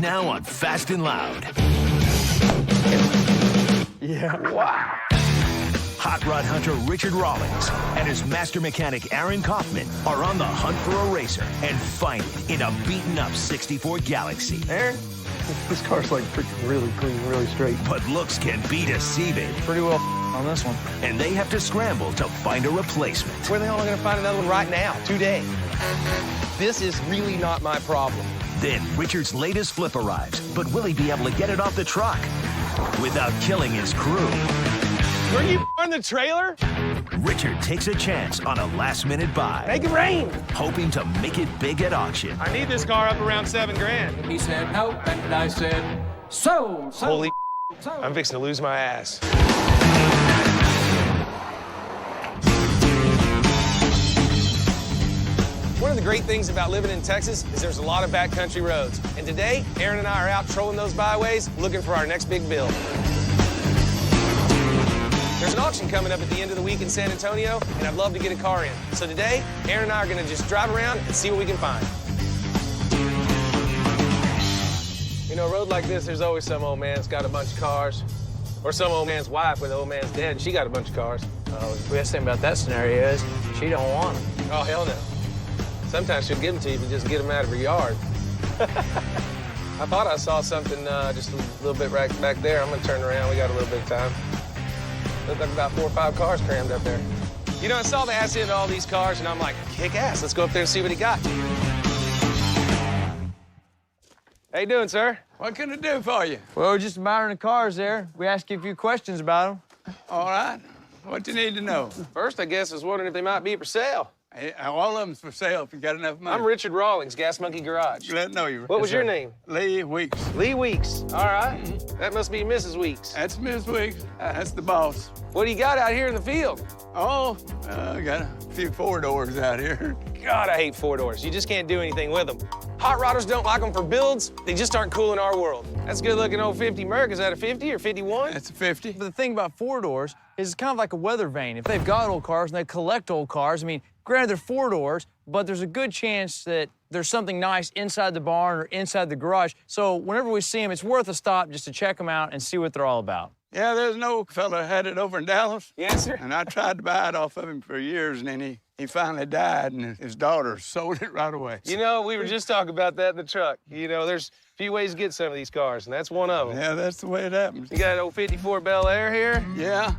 Now on Fast and Loud. Yeah. Wow. Hot rod hunter Richard Rawlings and his master mechanic Aaron Kaufman are on the hunt for a racer and find it in a beaten-up 64 Galaxie. Aaron, this car's like freaking really clean, really straight. But looks can be deceiving. Pretty well on this one. And they have to scramble to find a replacement. Where the hell am I going to find another one right now, today? This is really not my problem. Then Richard's latest flip arrives, but will he be able to get it off the truck without killing his crew? Were you in the trailer? Richard takes a chance on a last-minute buy. Make it rain. Hoping to make it big at auction. I need this car up around $7 grand. He said no, and I said, so. Holy I'm fixing to lose my ass. One of the great things about living in Texas is there's a lot of backcountry roads. And today, Aaron and I are out trolling those byways looking for our next big bill. There's an auction coming up at the end of the week in San Antonio, and I'd love to get a car in. So today, Aaron and I are gonna just drive around and see what we can find. You know, a road like this, there's always some old man's got a bunch of cars. Or some old man's wife with the old man's dead, and she got a bunch of cars. Oh, the best thing about that scenario is she don't want them. Oh, hell no. Sometimes she'll give them to you if you just get them out of her yard. I thought I saw something just a little bit right back there. I'm gonna turn around, we got a little bit of time. Looked like about 4 or 5 cars crammed up there. You know, I saw the ass end of all these cars, and I'm like, kick ass, let's go up there and see what he got. How you doing, sir? What can I do for you? Well, we're just admiring the cars there. We asked you a few questions about them. All right. What you need to know? First, I guess, I was wondering if they might be for sale. Hey, all of them's for sale if you got enough money. I'm Richard Rawlings, Gas Monkey Garage. Glad to know you. What was your name? Lee Weeks. Lee Weeks. All right. That must be Mrs. Weeks. That's Miss Weeks. That's the boss. What do you got out here in the field? Oh, I got a few 4-doors out here. God, I hate 4-doors. You just can't do anything with them. Hot rodders don't like them for builds. They just aren't cool in our world. That's a good-looking old 50 Merc. Is that a 50 or 51? That's a 50. But the thing about 4-doors is it's kind of like a weather vane. If they've got old cars and they collect old cars, I mean, granted, they're 4-doors, but there's a good chance that there's something nice inside the barn or inside the garage. So whenever we see them, it's worth a stop just to check them out and see what they're all about. Yeah, there's an old fella had it over in Dallas. Yes, sir. And I tried to buy it off of him for years, and then he finally died, and his daughter sold it right away. You know, we were just talking about that in the truck. You know, there's a few ways to get some of these cars, and that's one of them. Yeah, that's the way it happens. You got an old 54 Bel Air here? Yeah.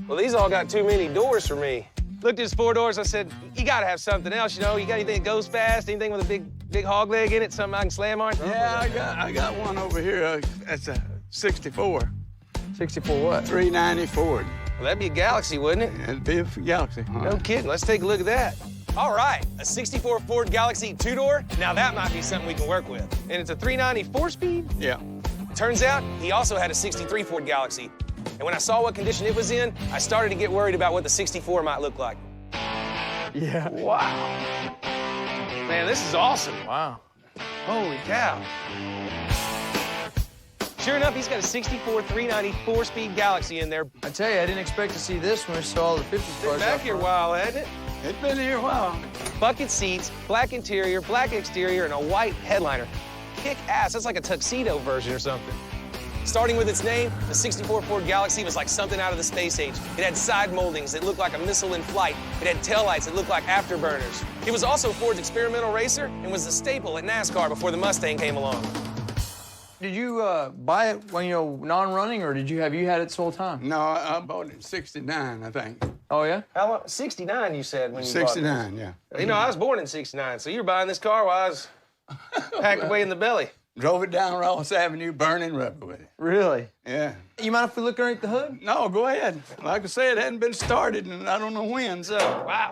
Well, these all got too many doors for me. Looked at his 4 doors, I said, you gotta have something else, you know? You got anything that goes fast, anything with a big hog leg in it, something I can slam on? Yeah, I got one over here. That's a 64. 64 what? 390 Ford. Well, that'd be a Galaxie, wouldn't it? It'd be a Galaxie. No kidding. Let's take a look at that. All right, a 64 Ford Galaxie 2-door. Now that might be something we can work with. And it's a 390 4-speed? Yeah. Turns out he also had a 63 Ford Galaxie. And when I saw what condition it was in, I started to get worried about what the 64 might look like. Yeah. Wow. Man, this is awesome. Wow. Holy cow. Sure enough, he's got a 64 390 4-speed Galaxie in there. I tell you, I didn't expect to see this when we saw all the 50 Been cars. back here a while, hasn't it? It's been here a while. Bucket seats, black interior, black exterior, and a white headliner. Kick ass. That's like a tuxedo version or something. Starting with its name, the 64 Ford Galaxie was like something out of the space age. It had side moldings that looked like a missile in flight. It had taillights that looked like afterburners. It was also Ford's experimental racer and was a staple at NASCAR before the Mustang came along. Did you buy it when, you know, non-running, or did you had it this whole time? No, I bought it in 69, I think. Oh, yeah? How long? 69, you said when you 69, yeah. bought it. You know, I was born in 69, so you were buying this car while I was packed away in the belly. Drove it down Ross Avenue, burning rubber with it. Really? Yeah. You mind if we look underneath the hood? No, go ahead. Like I said, it hadn't been started, and I don't know when, so. Wow.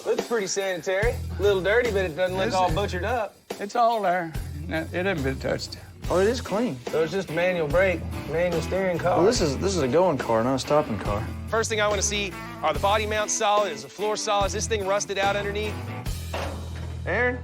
Looks pretty sanitary. A little dirty, but it doesn't look all butchered up. It's all there. It hasn't been touched. Oh, it is clean. So it's just a manual brake, manual steering car. Well, this is a going car, not a stopping car. First thing I want to see, are the body mounts solid? Is the floor solid? Is this thing rusted out underneath? Aaron?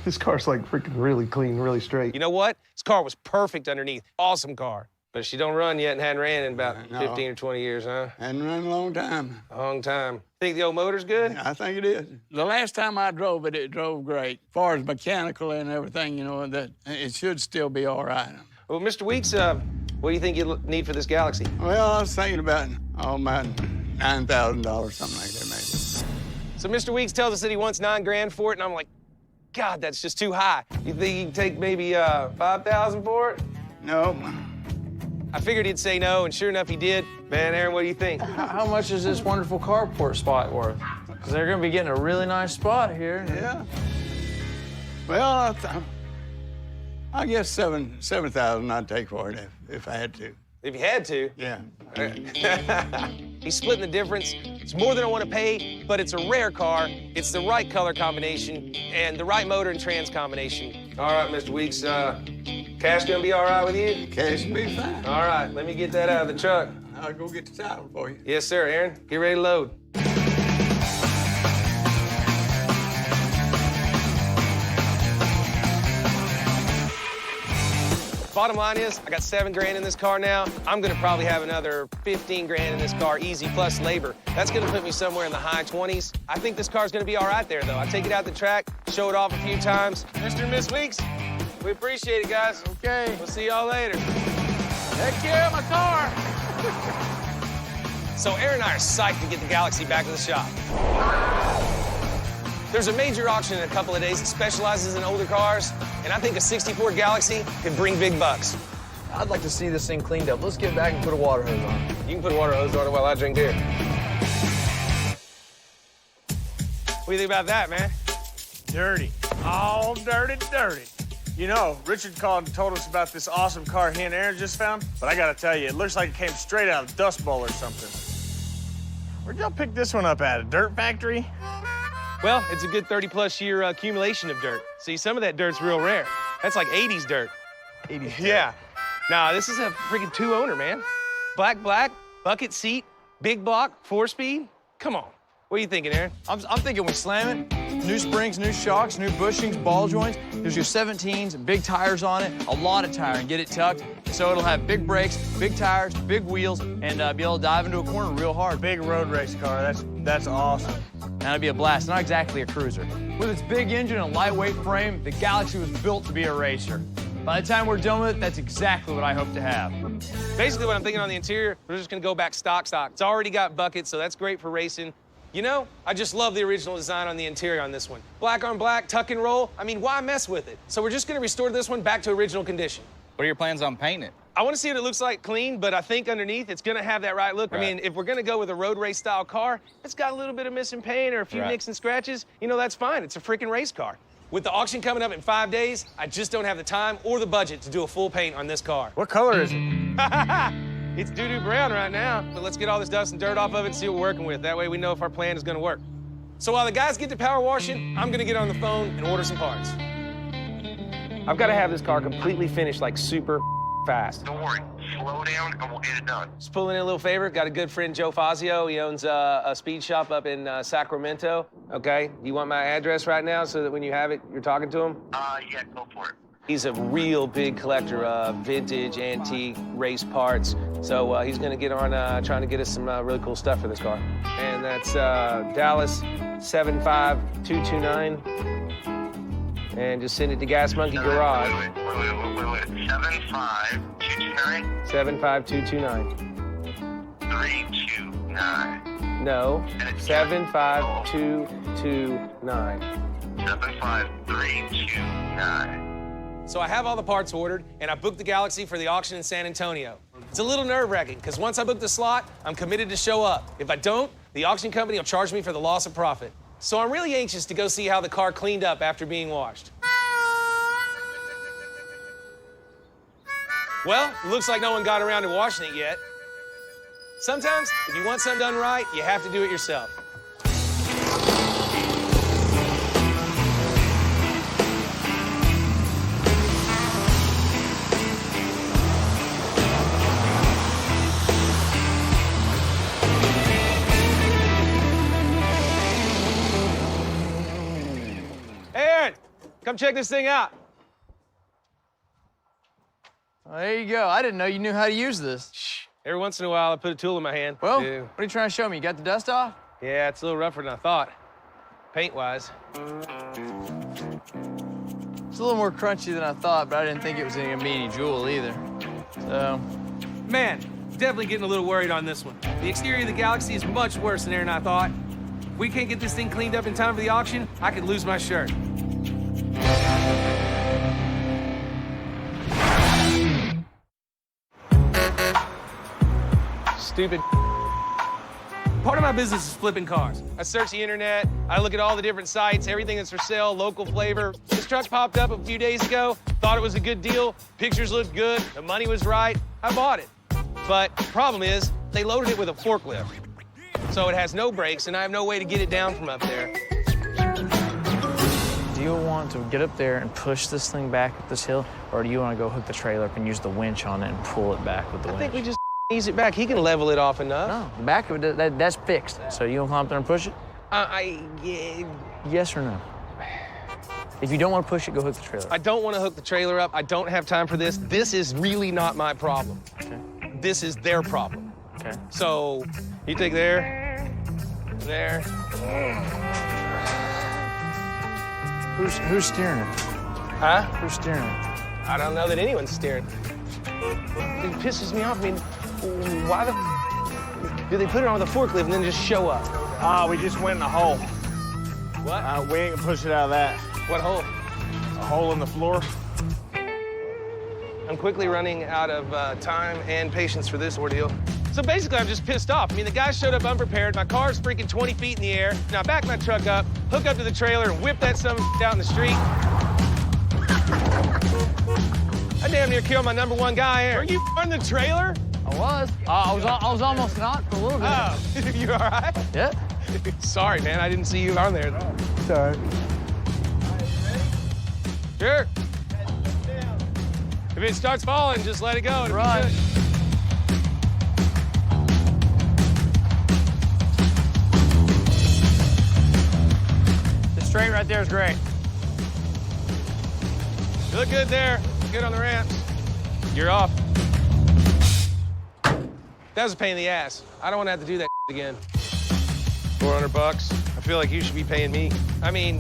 This car's like freaking really clean, really straight. You know what? This car was perfect underneath. Awesome car. But she don't run yet and hadn't ran in about No. 15 or 20 years, huh? Hadn't run a long time. A long time. Think the old motor's good? I think it is. The last time I drove it, it drove great. As far as mechanical and everything, you know, that it should still be all right. Well, Mr. Weeks, what do you think you need for this Galaxie? Well, I was thinking about about $9,000, something like that, maybe. So Mr. Weeks tells us that he wants $9 grand for it, and I'm like, God, that's just too high. You think you can take maybe $5,000 for it? No. I figured he'd say no, and sure enough, he did. Man, Aaron, what do you think? How much is this wonderful carport spot worth? Because they're going to be getting a really nice spot here. Yeah. Well, I guess 7,000 I'd take for it if I had to. If you had to. Yeah. He's splitting the difference. It's more than I want to pay, but it's a rare car. It's the right color combination and the right motor and trans combination. All right, Mr. Weeks, cash gonna be all right with you? Cash will be fine. All right, let me get that out of the truck. I'll go get the title for you. Yes, sir, Aaron. Get ready to load. Bottom line is, I got $7 grand in this car now. I'm gonna probably have another 15 grand in this car, easy, plus labor. That's gonna put me somewhere in the high 20s. I think this car's gonna be all right there, though. I take it out the track, show it off a few times. Mr. and Miss Weeks, we appreciate it, guys. Okay. We'll see y'all later. Take care of my car. So Aaron and I are psyched to get the Galaxie back to the shop. There's a major auction in a couple of days that specializes in older cars, and I think a '64 Galaxie could bring big bucks. I'd like to see this thing cleaned up. Let's get back and put a water hose on it. You can put a water hose on it while I drink beer. What do you think about that, man? Dirty. All dirty, dirty. You know, Richard called and told us about this awesome car he and Aaron just found, but I gotta tell you, it looks like it came straight out of the Dust Bowl or something. Where'd y'all pick this one up at, a dirt factory? Well, it's a good 30-plus year accumulation of dirt. See, some of that dirt's real rare. That's like 80s dirt. 80s. Yeah. Nah, this is a freaking two-owner, man. Black, bucket seat, big block, 4-speed. Come on. What are you thinking, Aaron? I'm thinking we slam it. New springs, new shocks, new bushings, ball joints. There's your 17s, big tires on it, a lot of tire, and get it tucked. So it'll have big brakes, big tires, big wheels, and be able to dive into a corner real hard. Big road race car, that's awesome. That'd be a blast. Not exactly a cruiser. With its big engine and lightweight frame, the Galaxie was built to be a racer. By the time we're done with it, that's exactly what I hope to have. Basically, what I'm thinking on the interior, we're just gonna go back stock. It's already got buckets, so that's great for racing. You know, I just love the original design on the interior on this one. Black on black, tuck and roll. I mean, why mess with it? So we're just gonna restore this one back to original condition. What are your plans on painting it? I want to see what it looks like clean, but I think underneath it's going to have that right look. Right. I mean, if we're going to go with a road race style car, it's got a little bit of missing paint or a few Right. nicks and scratches. You know, that's fine. It's a freaking race car. With the auction coming up in 5 days, I just don't have the time or the budget to do a full paint on this car. What color is it? It's doo-doo brown right now, but let's get all this dust and dirt off of it and see what we're working with. That way we know if our plan is going to work. So while the guys get to power washing, I'm going to get on the phone and order some parts. I've got to have this car completely finished, like super fast. Don't worry, slow down and we'll get it done. Just pulling in a little favor. Got a good friend, Joe Fazio. He owns a speed shop up in Sacramento. Okay, you want my address right now so that when you have it, you're talking to him? Yeah, go for it. He's a real big collector of vintage, antique, race parts. So he's gonna get on trying to get us some really cool stuff for this car. And that's Dallas 75229. And just send it to Gas Monkey Garage. Wait. 75229? 75229. 329. No, And it's 75229. 75329. So I have all the parts ordered, and I booked the Galaxie for the auction in San Antonio. It's a little nerve-wracking, because once I book the slot, I'm committed to show up. If I don't, the auction company will charge me for the loss of profit. So I'm really anxious to go see how the car cleaned up after being washed. Well, it looks like no one got around to washing it yet. Sometimes, if you want something done right, you have to do it yourself. Hey, Aaron, come check this thing out. Well, there you go. I didn't know you knew how to use this. Every once in a while, I put a tool in my hand. Well, Yeah. what are you trying to show me? You got the dust off? Yeah, it's a little rougher than I thought, paint-wise. It's a little more crunchy than I thought, but I didn't think it was gonna be any jewel either. So, Man, definitely getting a little worried on this one. The exterior of the Galaxie is much worse than I thought. If we can't get this thing cleaned up in time for the auction, I could lose my shirt. Stupid. Part of my business is flipping cars. I search the internet, I look at all the different sites, everything that's for sale, local flavor. This truck popped up a few days ago, thought it was a good deal, pictures looked good, the money was right, I bought it. But the problem is, they loaded it with a forklift. So it has no brakes, and I have no way to get it down from up there. do you want to get up there and push this thing back up this hill, or do you want to go hook the trailer up and use the winch on it and pull it back with the winch? I think we just ease it back. He can level it off enough. No, the back of it, that's fixed. So you want to climb up there and push it? Yeah. Yes or no? If you don't want to push it, go hook the trailer. I don't want to hook the trailer up. I don't have time for this. This is really not my problem. Okay. This is their problem. Okay. So you take there. Who's steering it? Huh? Who's steering it? I don't know that anyone's steering. It pisses me off. I mean, why the do they put it on the forklift and then just show up? We just went in a hole. What? We ain't gonna push it out of that. What hole? A hole in the floor. I'm quickly running out of time and patience for this ordeal. So basically, I'm just pissed off. I mean, the guy showed up unprepared. My car's freaking 20 feet in the air. Now I back my truck up, hook up to the trailer, and whip that son of a out in the street. I damn near killed my #1 guy, Aaron. Are you on the trailer? I was. I was almost not for a little bit. Oh, you all right? Yeah. Sorry, man. I didn't see you on there. It's all right. Sure. If it starts falling, just let it go. It'll be Right. good. The straight right there is great. You look good there. Good on the ramps. You're off. That was a pain in the ass. I don't want to have to do that again. $400. I feel like you should be paying me. I mean,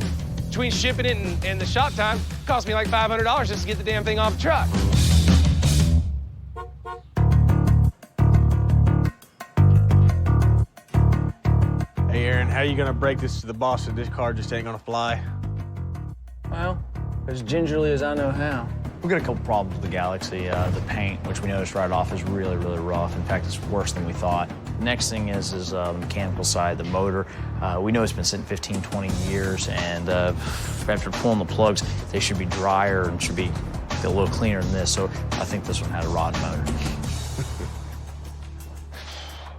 between shipping it and the shop time, it cost me like $500 just to get the damn thing off the truck. Hey, Aaron, how you gonna break this to the boss if this car just ain't gonna fly? Well, as gingerly as I know how. We've got a couple problems with the Galaxie. The paint, which we noticed right off, is really, really rough. In fact, it's worse than we thought. Next thing is the mechanical side, the motor. We know it's been sitting 15, 20 years, and after pulling the plugs, they should be drier and should be a little cleaner than this. So I think this one had a rotten motor.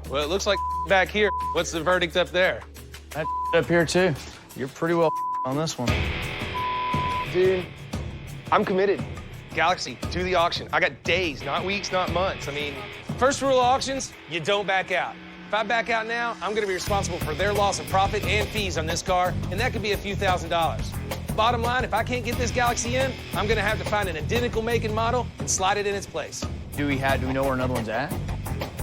Well, it looks like back here. What's the verdict up there? That up here, too. You're pretty well on this one. Dude, I'm committed. Galaxie, to the auction. I got days, not weeks, not months. I mean, first rule of auctions, you don't back out. If I back out now, I'm gonna be responsible for their loss of profit and fees on this car, and that could be a few $1,000s. Bottom line, if I can't get this Galaxie in, I'm gonna have to find an identical make and model and slide it in its place. Do we know where another one's at?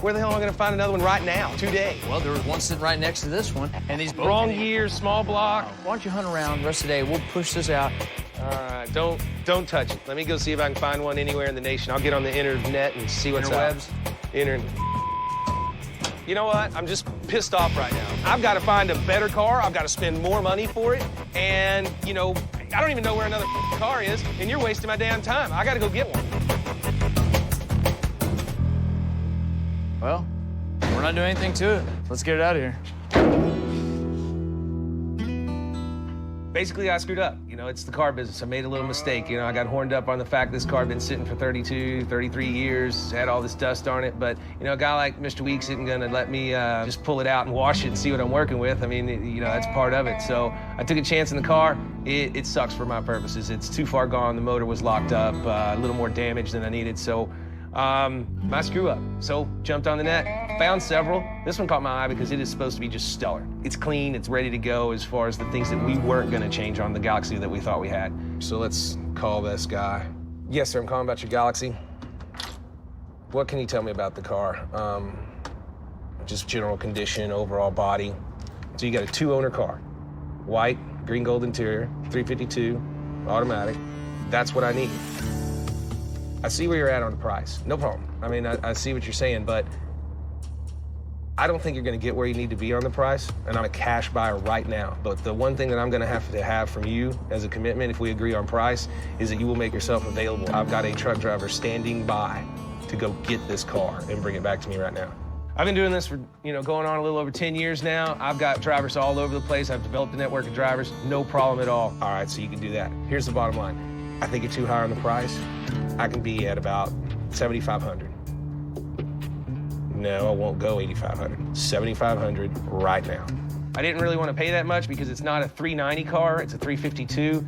Where the hell am I gonna find another one right now, today? Well, there was one sitting right next to this one, and these both... Wrong year, small block. Why don't you hunt around the rest of the day? We'll push this out. All right, don't touch it. Let me go see if I can find one anywhere in the nation. I'll get on the internet and see what's Interwebs? You know what? I'm just pissed off right now. I've got to find a better car. I've got to spend more money for it. And, you know, I don't even know where another car is, and you're wasting my damn time. I got to go get one. Well, we're not doing anything to it. Let's get it out of here. Basically, I screwed up. You know, it's the car business. I made a little mistake. You know, I got horned up on the fact this car had been sitting for 32, 33 years, had all this dust on it. But, you know, a guy like Mr. Weeks isn't gonna let me just pull it out and wash it and see what I'm working with. I mean, you know, that's part of it. So I took a chance in the car. It sucks for my purposes. It's too far gone. The motor was locked up, a little more damage than I needed. So my screw up. So jumped on the net, found several. This one caught my eye because it is supposed to be just stellar. It's clean, it's ready to go as far as the things that we weren't gonna change on the Galaxie that we thought we had. So let's call this guy. Yes, sir, I'm calling about your Galaxie. What can you tell me about the car? Just general condition, overall body. So you got a 2-owner car. White, green gold interior, 352, automatic. That's what I need. I see where you're at on the price. No problem. I mean, I see what you're saying, but I don't think you're gonna get where you need to be on the price, and I'm a cash buyer right now. But the one thing that I'm gonna have to have from you as a commitment, if we agree on price, is that you will make yourself available. I've got a truck driver standing by to go get this car and bring it back to me right now. I've been doing this for, going on a little over 10 years now. I've got drivers all over the place. I've developed a network of drivers, no problem at all. All right, so you can do that. Here's the bottom line. I think you're too high on the price. I can be at about $7,500. No, I won't go $8,500. $7,500 right now. I didn't really want to pay that much because it's not a 390 car, it's a 352.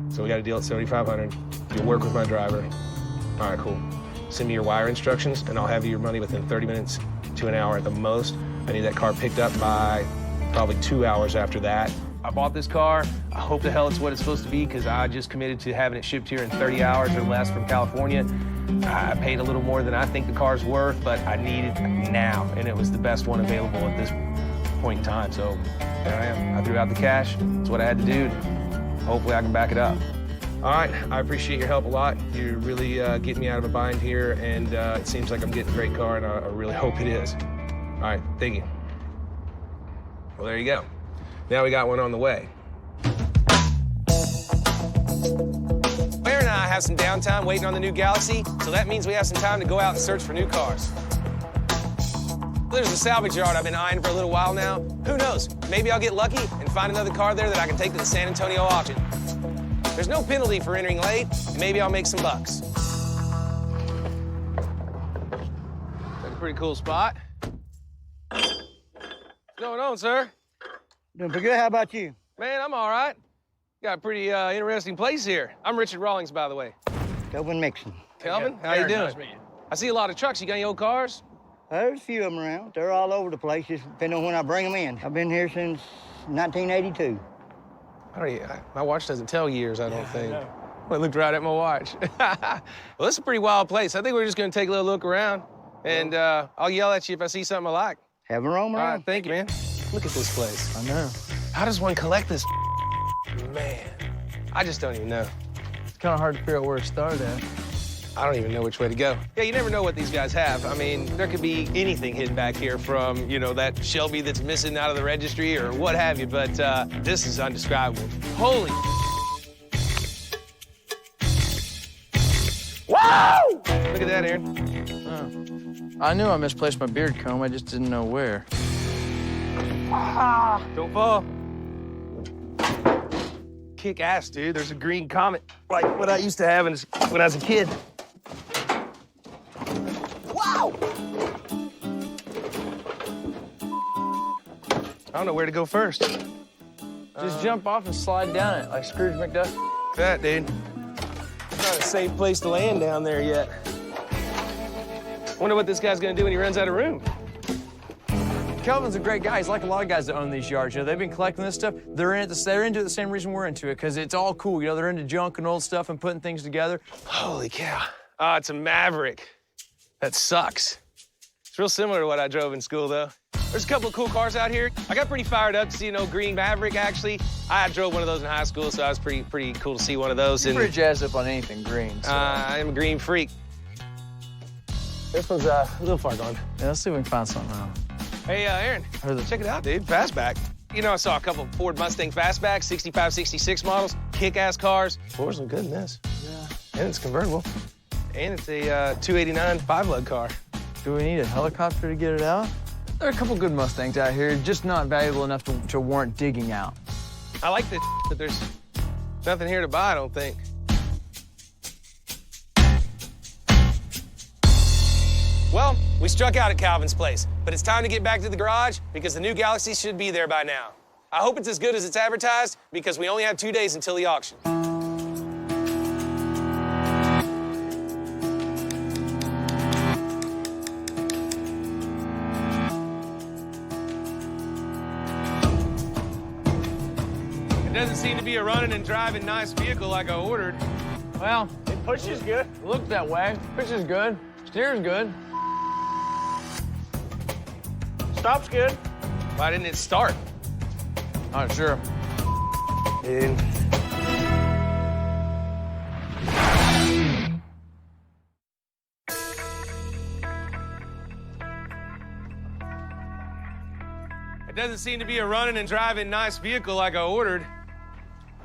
So we got a deal at $7,500. You'll work with my driver. All right, cool. Send me your wire instructions, and I'll have you your money within 30 minutes to an hour at the most. I need that car picked up by probably 2 hours after that. I bought this car. I hope the hell it's what it's supposed to be because I just committed to having it shipped here in 30 hours or less from California. I paid a little more than I think the car's worth, but I need it now, and it was the best one available at this point in time. So there I am. I threw out the cash. It's what I had to do. Hopefully I can back it up. All right, I appreciate your help a lot. You're really getting me out of a bind here, and it seems like I'm getting a great car, and I really hope it is. All right, thank you. Well, there you go. Now we got one on the way. Claire and I have some downtime waiting on the new Galaxie, so that means we have some time to go out and search for new cars. There's a salvage yard I've been eyeing for a little while now. Who knows? Maybe I'll get lucky and find another car there that I can take to the San Antonio auction. There's no penalty for entering late, and maybe I'll make some bucks. That's a pretty cool spot. What's going on, sir? Doing pretty good. How about you? Man, I'm all right. Got a pretty interesting place here. I'm Richard Rawlings, by the way. Kelvin Mixon. Kelvin, how you doing? I see a lot of trucks. You got any old cars? There's a few of them around. They're all over the place, just depending on when I bring them in. I've been here since 1982. My watch doesn't tell years, I don't think. I looked right at my watch. Well, this is a pretty wild place. I think we're just gonna take a little look around, and I'll yell at you if I see something I like. Have a roam around. All right, thank you, man. Look at this place. I know. How does one collect this? Man, I just don't even know. It's kind of hard to figure out where to start at. I don't even know which way to go. Yeah, you never know what these guys have. I mean, there could be anything hidden back here from, that Shelby that's missing out of the registry or what have you, but this is undescribable. Holy. Wow! Look at that, Aaron. I knew I misplaced my beard comb. I just didn't know where. Don't fall. Kick ass, dude. There's a green Comet, like what I used to have when I was a kid. Wow! I don't know where to go first. Just jump off and slide down it like Scrooge McDuck. Look at that, dude. Not a safe place to land down there yet. Wonder what this guy's gonna do when he runs out of room. Kelvin's a great guy. He's like a lot of guys that own these yards. They've been collecting this stuff. They're into it the same reason we're into it, because it's all cool. They're into junk and old stuff and putting things together. Holy cow. Oh, it's a Maverick. That sucks. It's real similar to what I drove in school, though. There's a couple of cool cars out here. I got pretty fired up to see an old green Maverick, actually. I drove one of those in high school, so I was pretty cool to see one of those. You're pretty jazzed up on anything green. So. I am a green freak. This one's a little far gone. Yeah, let's see if we can find something out. Hey, Aaron, check it out, dude. Fastback. I saw a couple Ford Mustang Fastbacks, 65, 66 models, kick-ass cars. Ford's look good in this. Yeah. And it's convertible. And it's a 289 5-lug car. Do we need a helicopter to get it out? There are a couple good Mustangs out here, just not valuable enough to warrant digging out. I like this, but there's nothing here to buy, I don't think. Well, we struck out at Calvin's place, but it's time to get back to the garage because the new Galaxie should be there by now. I hope it's as good as it's advertised because we only have 2 days until the auction. It doesn't seem to be a running and driving nice vehicle like I ordered. Well, it Push is good. Look that way. Push is good. Steer's good. Stop's good. Why didn't it start? Not sure. Dude. It doesn't seem to be a running and driving nice vehicle like I ordered.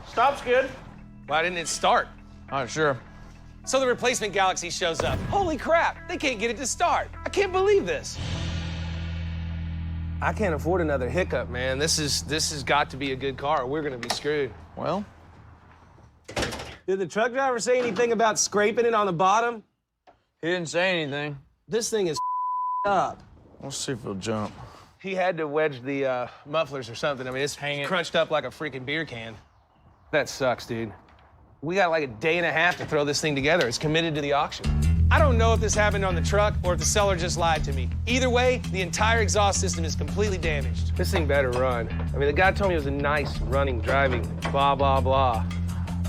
Stop's good. Why didn't it start? Not sure. So the replacement Galaxie shows up. Holy crap, they can't get it to start. I can't believe this. I can't afford another hiccup, man. This has got to be a good car or we're gonna be screwed. Well, Did the truck driver say anything about scraping it on the bottom? he didn't say anything. This thing is up. Let's see if he'll jump. He had to wedge the mufflers or something. I mean, it's crunched up like a freaking beer can. That sucks, dude. We got like a day and a half to throw this thing together. It's committed to the auction. I don't know if this happened on the truck or if the seller just lied to me. Either way, the entire exhaust system is completely damaged. This thing better run. I mean, the guy told me it was a nice running, driving, blah, blah, blah.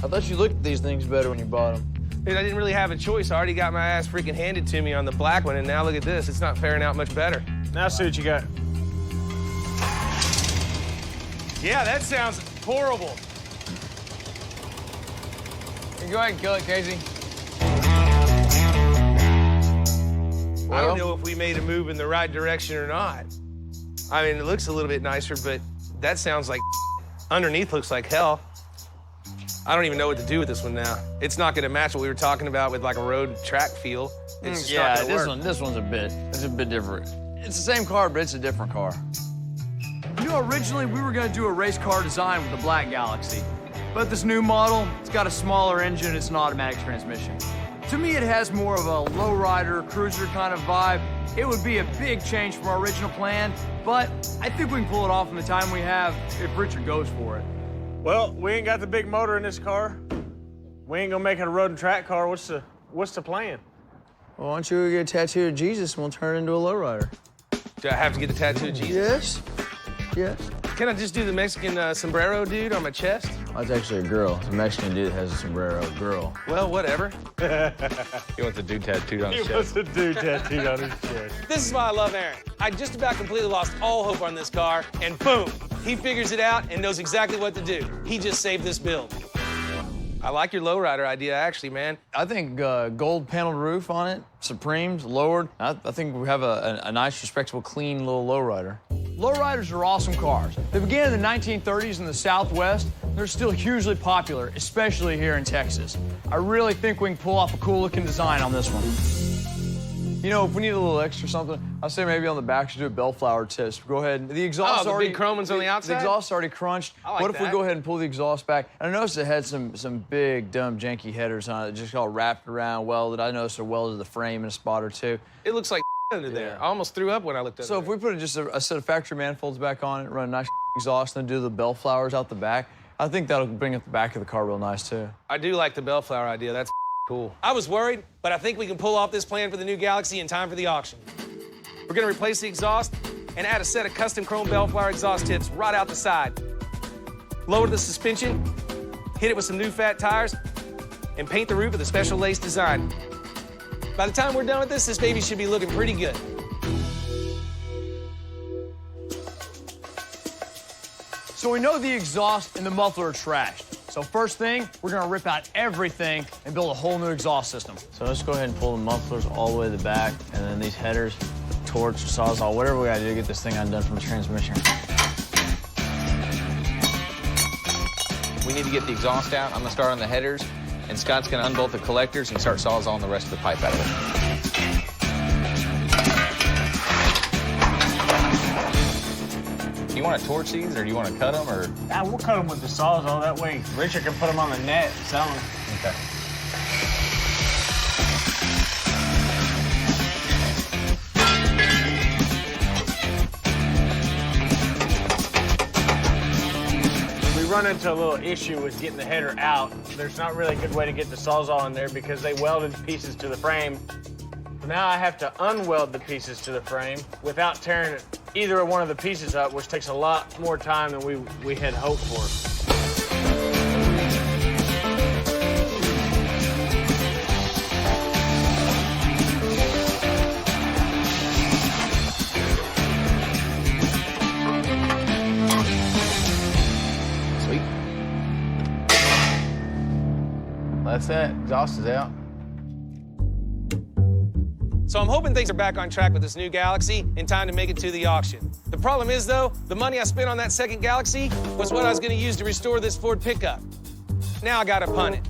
I thought you looked at these things better when you bought them. Dude, I didn't really have a choice. I already got my ass freaking handed to me on the black one, and now look at this. It's not faring out much better. Now see what you got. Yeah, that sounds horrible. You go ahead and kill it, Casey. I don't know if we made a move in the right direction or not. I mean, it looks a little bit nicer, but that sounds like underneath looks like hell. I don't even know what to do with this one now. It's not gonna match what we were talking about with like a road track feel. It's just not gonna work. This one's a bit different. It's the same car, but it's a different car. You know, originally we were gonna do a race car design with the black Galaxie. But this new model, it's got a smaller engine, it's an automatic transmission. To me, it has more of a lowrider, cruiser kind of vibe. It would be a big change from our original plan, but I think we can pull it off in the time we have if Richard goes for it. Well, we ain't got the big motor in this car. We ain't gonna make it a road and track car. What's the plan? Well, why don't you get a tattoo of Jesus and we'll turn it into a lowrider? Do I have to get the tattoo of Jesus? Yes. Can I just do the Mexican sombrero dude on my chest? That's actually a girl. It's a Mexican dude that has a sombrero. Girl. Well, whatever. He wants a dude tattooed on his He wants chest. a dude tattooed on his chest. This is why I love Aaron. I just about completely lost all hope on this car, and boom, he figures it out and knows exactly what to do. He just saved this build. I like your lowrider idea, actually, man. I think gold paneled roof on it, Supremes, lowered. I think we have a nice, respectable, clean little lowrider. Lowriders are awesome cars. They began in the 1930s in the Southwest. They're still hugely popular, especially here in Texas. I really think we can pull off a cool-looking design on this one. You know, if we need a little extra something, I'd say maybe on the back should do a bellflower tip. Go ahead. The exhaust the already big chrome ones on the outside? The exhaust's already crunched. I like what if we that. go ahead and pull the exhaust back? And I noticed it had some big, dumb, janky headers on it, just all wrapped around, welded. I noticed they're welded to the frame in a spot or two. It looks like under there. I almost threw up when I looked at it. So if we put just a set of factory manifolds back on it, run a nice exhaust, and then do the bellflowers out the back, I think that'll bring up the back of the car real nice, too. I do like the bellflower idea. That's cool. I was worried, but I think we can pull off this plan for the new Galaxie in time for the auction. We're gonna replace the exhaust and add a set of custom chrome bellflower exhaust tips right out the side. Lower the suspension, hit it with some new fat tires, and paint the roof with a special lace design. By the time we're done with this baby should be looking pretty good. So we know the exhaust and the muffler are trashed. So first thing, we're gonna rip out everything and build a whole new exhaust system. So let's go ahead and pull the mufflers all the way to the back, and then these headers, torch, sawzall, whatever we gotta do to get this thing undone from the transmission. We need to get the exhaust out. I'm gonna start on the headers, and Scott's gonna unbolt the collectors and start sawzalling the rest of the pipe out of it. Do you want to torch these, or do you want to cut them, or? Nah, we'll cut them with the sawzall. That way Richard can put them on the net and sell them. Okay. We run into a little issue with getting the header out. There's not really a good way to get the sawzall in there because they welded pieces to the frame. Now I have to unweld the pieces to the frame without tearing either one of the pieces up, which takes a lot more time than we had hoped for. set. Exhaust is out. So I'm hoping things are back on track with this new Galaxie in time to make it to the auction. The problem is, though, the money I spent on that second Galaxie was what I was going to use to restore this Ford pickup. Now I got to punt it.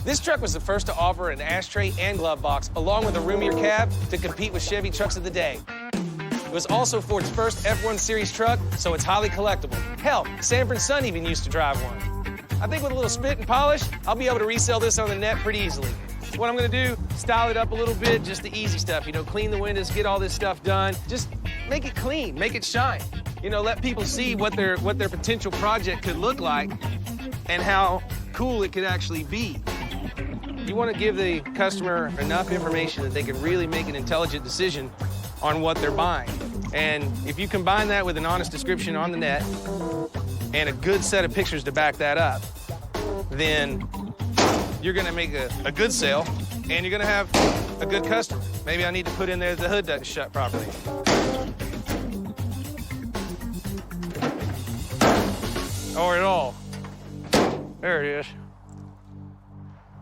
This truck was the first to offer an ashtray and glove box, along with a roomier cab, to compete with Chevy trucks of the day. It was also Ford's first F1 Series truck, so it's highly collectible. Hell, Sanford's son even used to drive one. I think with a little spit and polish, I'll be able to resell this on the net pretty easily. What I'm gonna do, style it up a little bit, just the easy stuff, you know, clean the windows, get all this stuff done. Just make it clean, make it shine. You know, let people see what their potential project could look like and how cool it could actually be. You wanna give the customer enough information that they can really make an intelligent decision on what they're buying. And if you combine that with an honest description on the net and a good set of pictures to back that up, then you're gonna make a good sale, and you're gonna have a good customer. Maybe I need to put in there the hood doesn't shut properly. Or at all. There it is.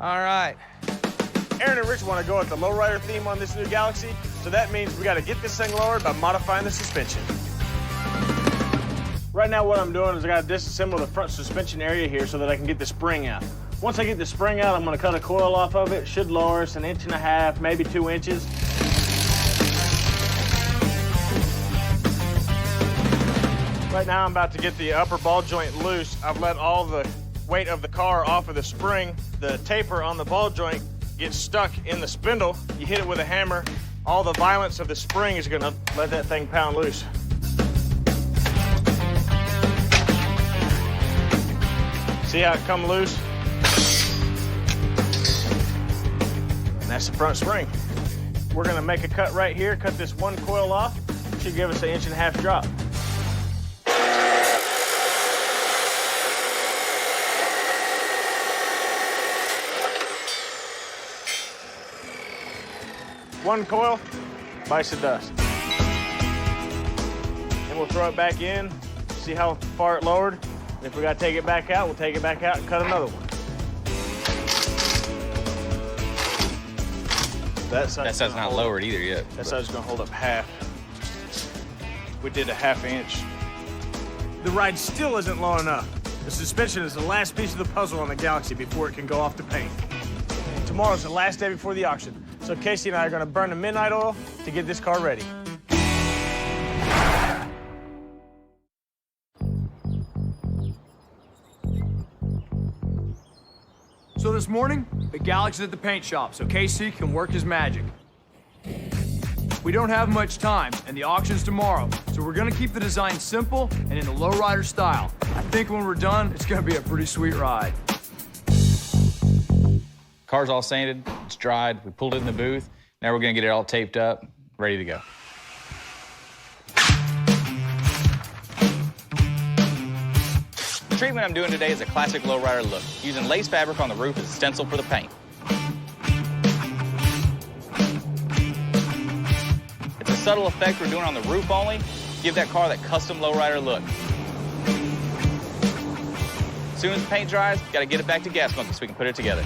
All right. Aaron and Rich want to go with the lowrider theme on this new Galaxie, so that means we got to get this thing lowered by modifying the suspension. Right now what I'm doing is I got to disassemble the front suspension area here so that I can get the spring out. Once I get the spring out, I'm going to cut a coil off of it. Should lower us 1.5 inches, maybe 2 inches. Right now I'm about to get the upper ball joint loose. I've let all the weight of the car off of the spring. The taper on the ball joint gets stuck in the spindle. You hit it with a hammer, all the violence of the spring is gonna let that thing pound loose. See how it come loose? And that's the front spring. We're gonna make a cut right here, cut this one coil off. Should give us 1.5 inch drop. One coil, bites the dust. And we'll throw it back in, see how far it lowered. And if we gotta take it back out, we'll take it back out and cut another one. That side's not lowered either yet. That side's gonna hold up half. We did 1/2 inch. The ride still isn't low enough. The suspension is the last piece of the puzzle on the Galaxie before it can go off to paint. Tomorrow's the last day before the auction. So Casey and I are gonna burn the midnight oil to get this car ready. So this morning, the Galaxie's at the paint shop so Casey can work his magic. We don't have much time, and the auction's tomorrow, so we're gonna keep the design simple and in the lowrider style. I think when we're done, it's gonna be a pretty sweet ride. Car's all sanded, it's dried, we pulled it in the booth. Now we're gonna get it all taped up, ready to go. The treatment I'm doing today is a classic lowrider look, using lace fabric on the roof as a stencil for the paint. It's a subtle effect we're doing on the roof only, to give that car that custom lowrider look. As soon as the paint dries, gotta get it back to gas monkey so we can put it together.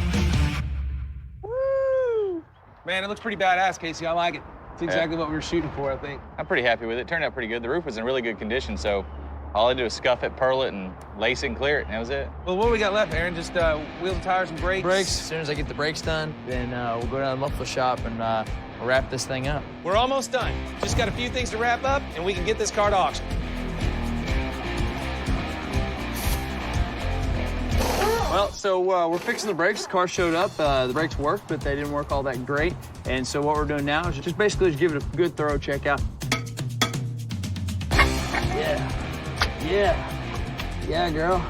Man, it looks pretty badass, Casey. I like it. It's exactly what we were shooting for, I think. I'm pretty happy with it. It turned out pretty good. The roof was in really good condition, so all I did was scuff it, pearl it, and lace it and clear it, and that was it. Well, what we got left, Aaron? Just wheels, tires, and brakes? As soon as I get the brakes done, then we'll go down to the muffler shop and wrap this thing up. We're almost done. Just got a few things to wrap up, and we can get this car to auction. Well, so we're fixing the brakes. The car showed up. The brakes worked, but they didn't work all that great. And so what we're doing now is just basically give it a good, thorough check out. Yeah, girl.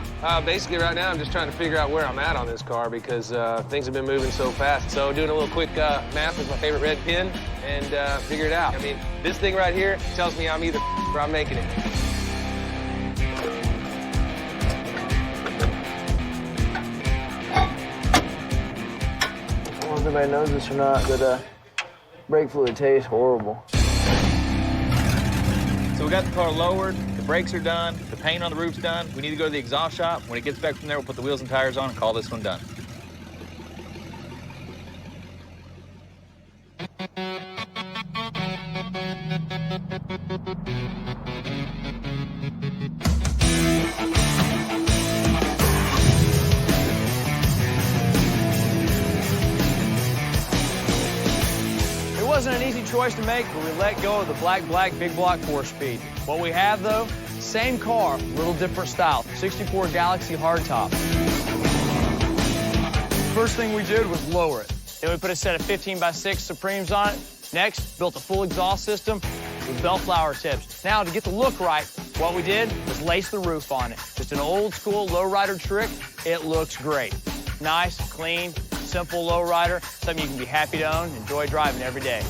Basically, right now, I'm just trying to figure out where I'm at on this car because things have been moving so fast. So doing a little quick math with my favorite red pen and figure it out. I mean, this thing right here tells me I'm either or I'm making it. I don't know if anybody knows this or not, but brake fluid tastes horrible. So we got the car lowered, the brakes are done, the paint on the roof's done. We need to go to the exhaust shop. When it gets back from there, we'll put the wheels and tires on and call this one done. wasn't an easy choice to make, but we let go of the black big block 4-speed. What we have, though, same car, little different style, 64 Galaxie hardtop. First thing we did was lower it. Then we put a set of 15x6 Supremes on it. Next, built a full exhaust system with bellflower tips. Now, to get the look right, what we did was lace the roof on it. Just an old school lowrider trick. It looks great. Nice, clean, simple lowrider, something you can be happy to own, enjoy driving every day.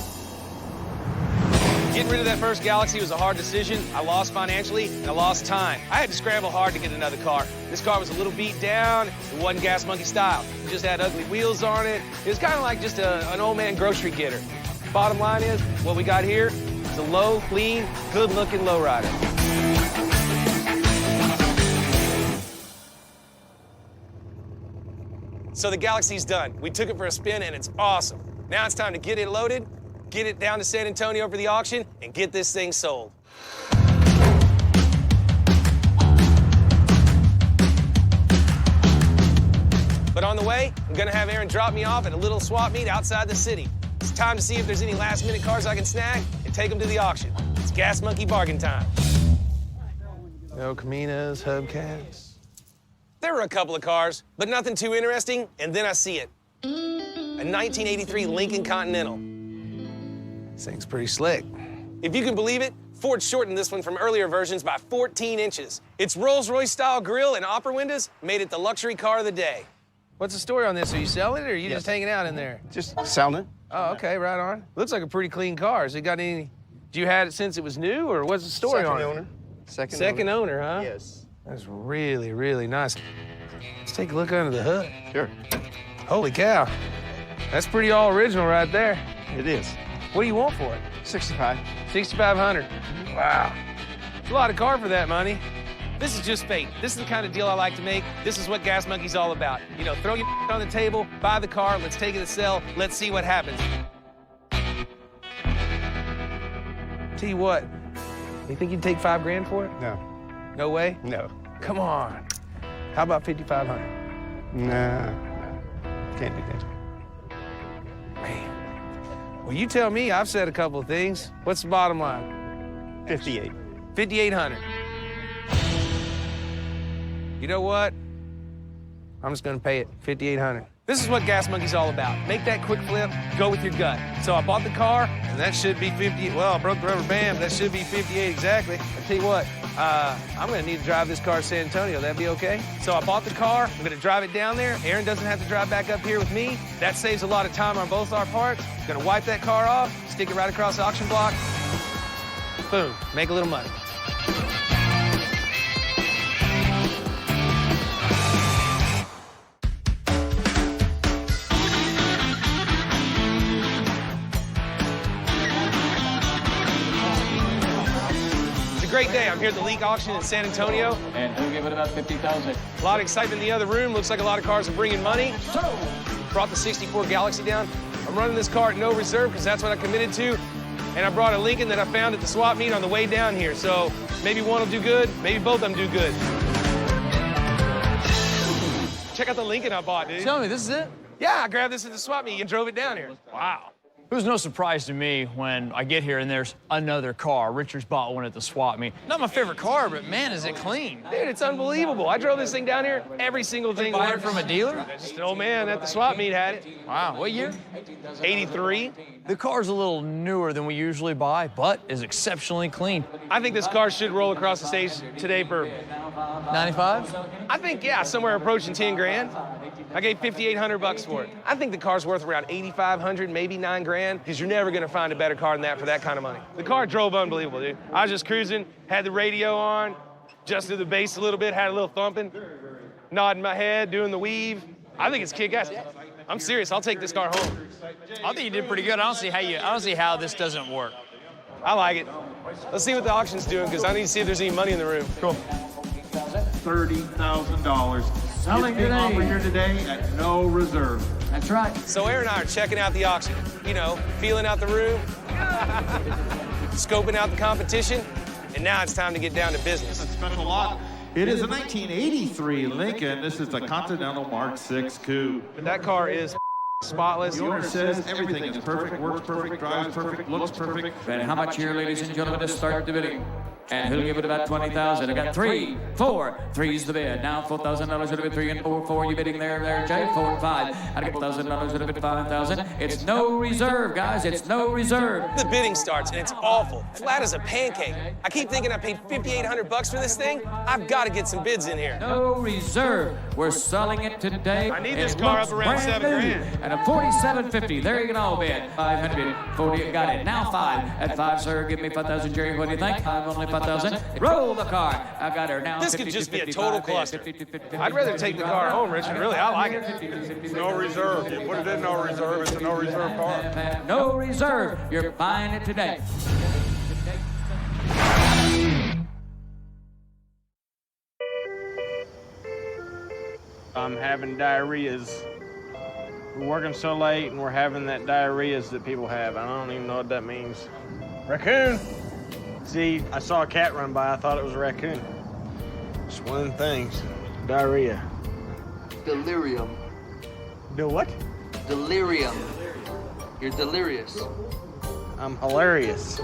Getting rid of that first Galaxie was a hard decision. I lost financially, and I lost time. I had to scramble hard to get another car. This car was a little beat down. It wasn't Gas Monkey style. It just had ugly wheels on it. It was kind of like just an old man grocery getter. Bottom line is, what we got here is a low, clean, good-looking lowrider. So the Galaxie's done. We took it for a spin, and it's awesome. Now it's time to get it loaded, get it down to San Antonio for the auction, and get this thing sold. But on the way, I'm gonna have Aaron drop me off at a little swap meet outside the city. It's time to see if there's any last-minute cars I can snag and take them to the auction. It's Gas Monkey bargain time. No Caminas, hubcaps. There were a couple of cars, but nothing too interesting, and then I see it. A 1983 Lincoln Continental. This thing's pretty slick. If you can believe it, Ford shortened this one from earlier versions by 14 inches. Its Rolls-Royce style grille and opera windows made it the luxury car of the day. What's the story on this? Are you selling it, or are you just hanging out in there? Just selling it. Oh, okay, right on. Looks like a pretty clean car. Has it got any... Do you had it since it was new, or what's the story on it? Owner. Second owner, huh? Yes. That's really, really nice. Let's take a look under the hood. Sure. Holy cow. That's pretty all original right there. It is. What do you want for it? 65. 6,500. Wow. It's a lot of car for that money. This is just fate. This is the kind of deal I like to make. This is what Gas Monkey's all about. You know, throw your on the table, buy the car, let's take it to sell, let's see what happens. Tell you what, you think you'd take $5 grand for it? No. No way? No. Come on. How about 5,500? No. Can't do that. Man. Well, you tell me. I've said a couple of things. What's the bottom line? 58. 5,800. You know what? I'm just gonna pay it, 5,800. This is what Gas Monkey's all about. Make that quick flip, go with your gut. So I bought the car, and that should be 58. Well, I broke the rubber band, that should be 58 exactly. I tell you what, I'm gonna need to drive this car to San Antonio. That'd be okay? So I bought the car, I'm gonna drive it down there. Aaron doesn't have to drive back up here with me. That saves a lot of time on both our parts. Gonna wipe that car off, stick it right across the auction block. Boom, make a little money. Great day. I'm here at the Leak auction in San Antonio. And who gave it about 50,000? A lot of excitement in the other room. Looks like a lot of cars are bringing money. Brought the 64 Galaxie down. I'm running this car at no reserve because that's what I committed to. And I brought a Lincoln that I found at the swap meet on the way down here. So maybe one will do good, maybe both of them do good. Check out the Lincoln I bought, dude. Tell me, this is it? Yeah, I grabbed this at the swap meet and drove it down here. Wow. It was no surprise to me when I get here and there's another car. Richard's bought one at the swap meet. Not my favorite car, but man, is it clean. Dude, it's unbelievable. I drove this thing down here. Every single thing. Buy it from a dealer? Just an old man at the swap meet had it. Wow, what year? 83. The car's a little newer than we usually buy, but is exceptionally clean. I think this car should roll across the stage today for 95? I think, yeah, somewhere approaching 10 grand. I gave 5,800 bucks for it. I think the car's worth around 8,500, maybe 9 grand, because you're never gonna find a better car than that for that kind of money. The car drove unbelievable, dude. I was just cruising, had the radio on, adjusted the bass a little bit, had a little thumping, nodding my head, doing the weave. I think it's kick-ass. I'm serious, I'll take this car home. I think you did pretty good. I don't see how this doesn't work. I like it. Let's see what the auction's doing, because I need to see if there's any money in the room. Cool. $30,000. It's being offered here today at no reserve. That's right. So Aaron and I are checking out the auction. You know, feeling out the room, scoping out the competition, and now it's time to get down to business. Special lot. It is a 1983 Lincoln. This is the Continental Mark VI Coupe. That car is spotless. The owner says everything is perfect, works perfect, drives perfect, looks perfect. And how much here, ladies and gentlemen, to start the bidding? And he'll give it about 20,000. I got 3, 4, 3's the bid. Now $4,000 would have been 3 and 4, 4. You bidding there, Jay? 4 and 5. I got $1,000 would have been 5,000. It's no reserve, guys. It's no reserve. The bidding starts and it's awful, flat as a pancake. I keep thinking I paid $5,800 for this thing. I've got to get some bids in here. No reserve. We're selling it today. I need this car up around $7 grand. And a $47.50. There you can all bid. 540. Got it. Now 5. At 5, sir. Give me 5,000, Jerry. What do you think? I'm only 5,000. Roll the car. I got her now. This could just be a total cluster. I'd rather take the car home, Richard. Really, I like it. No reserve. You put it in no reserve, it's a no reserve car. No reserve. You're buying it today. I'm having diarrheas. We're working so late and we're having that diarrheas that people have. I don't even know what that means. Raccoon! See, I saw a cat run by. I thought it was a raccoon. It's one of them things. Diarrhea. Delirium. Do what? Delirium. You're delirious. I'm hilarious.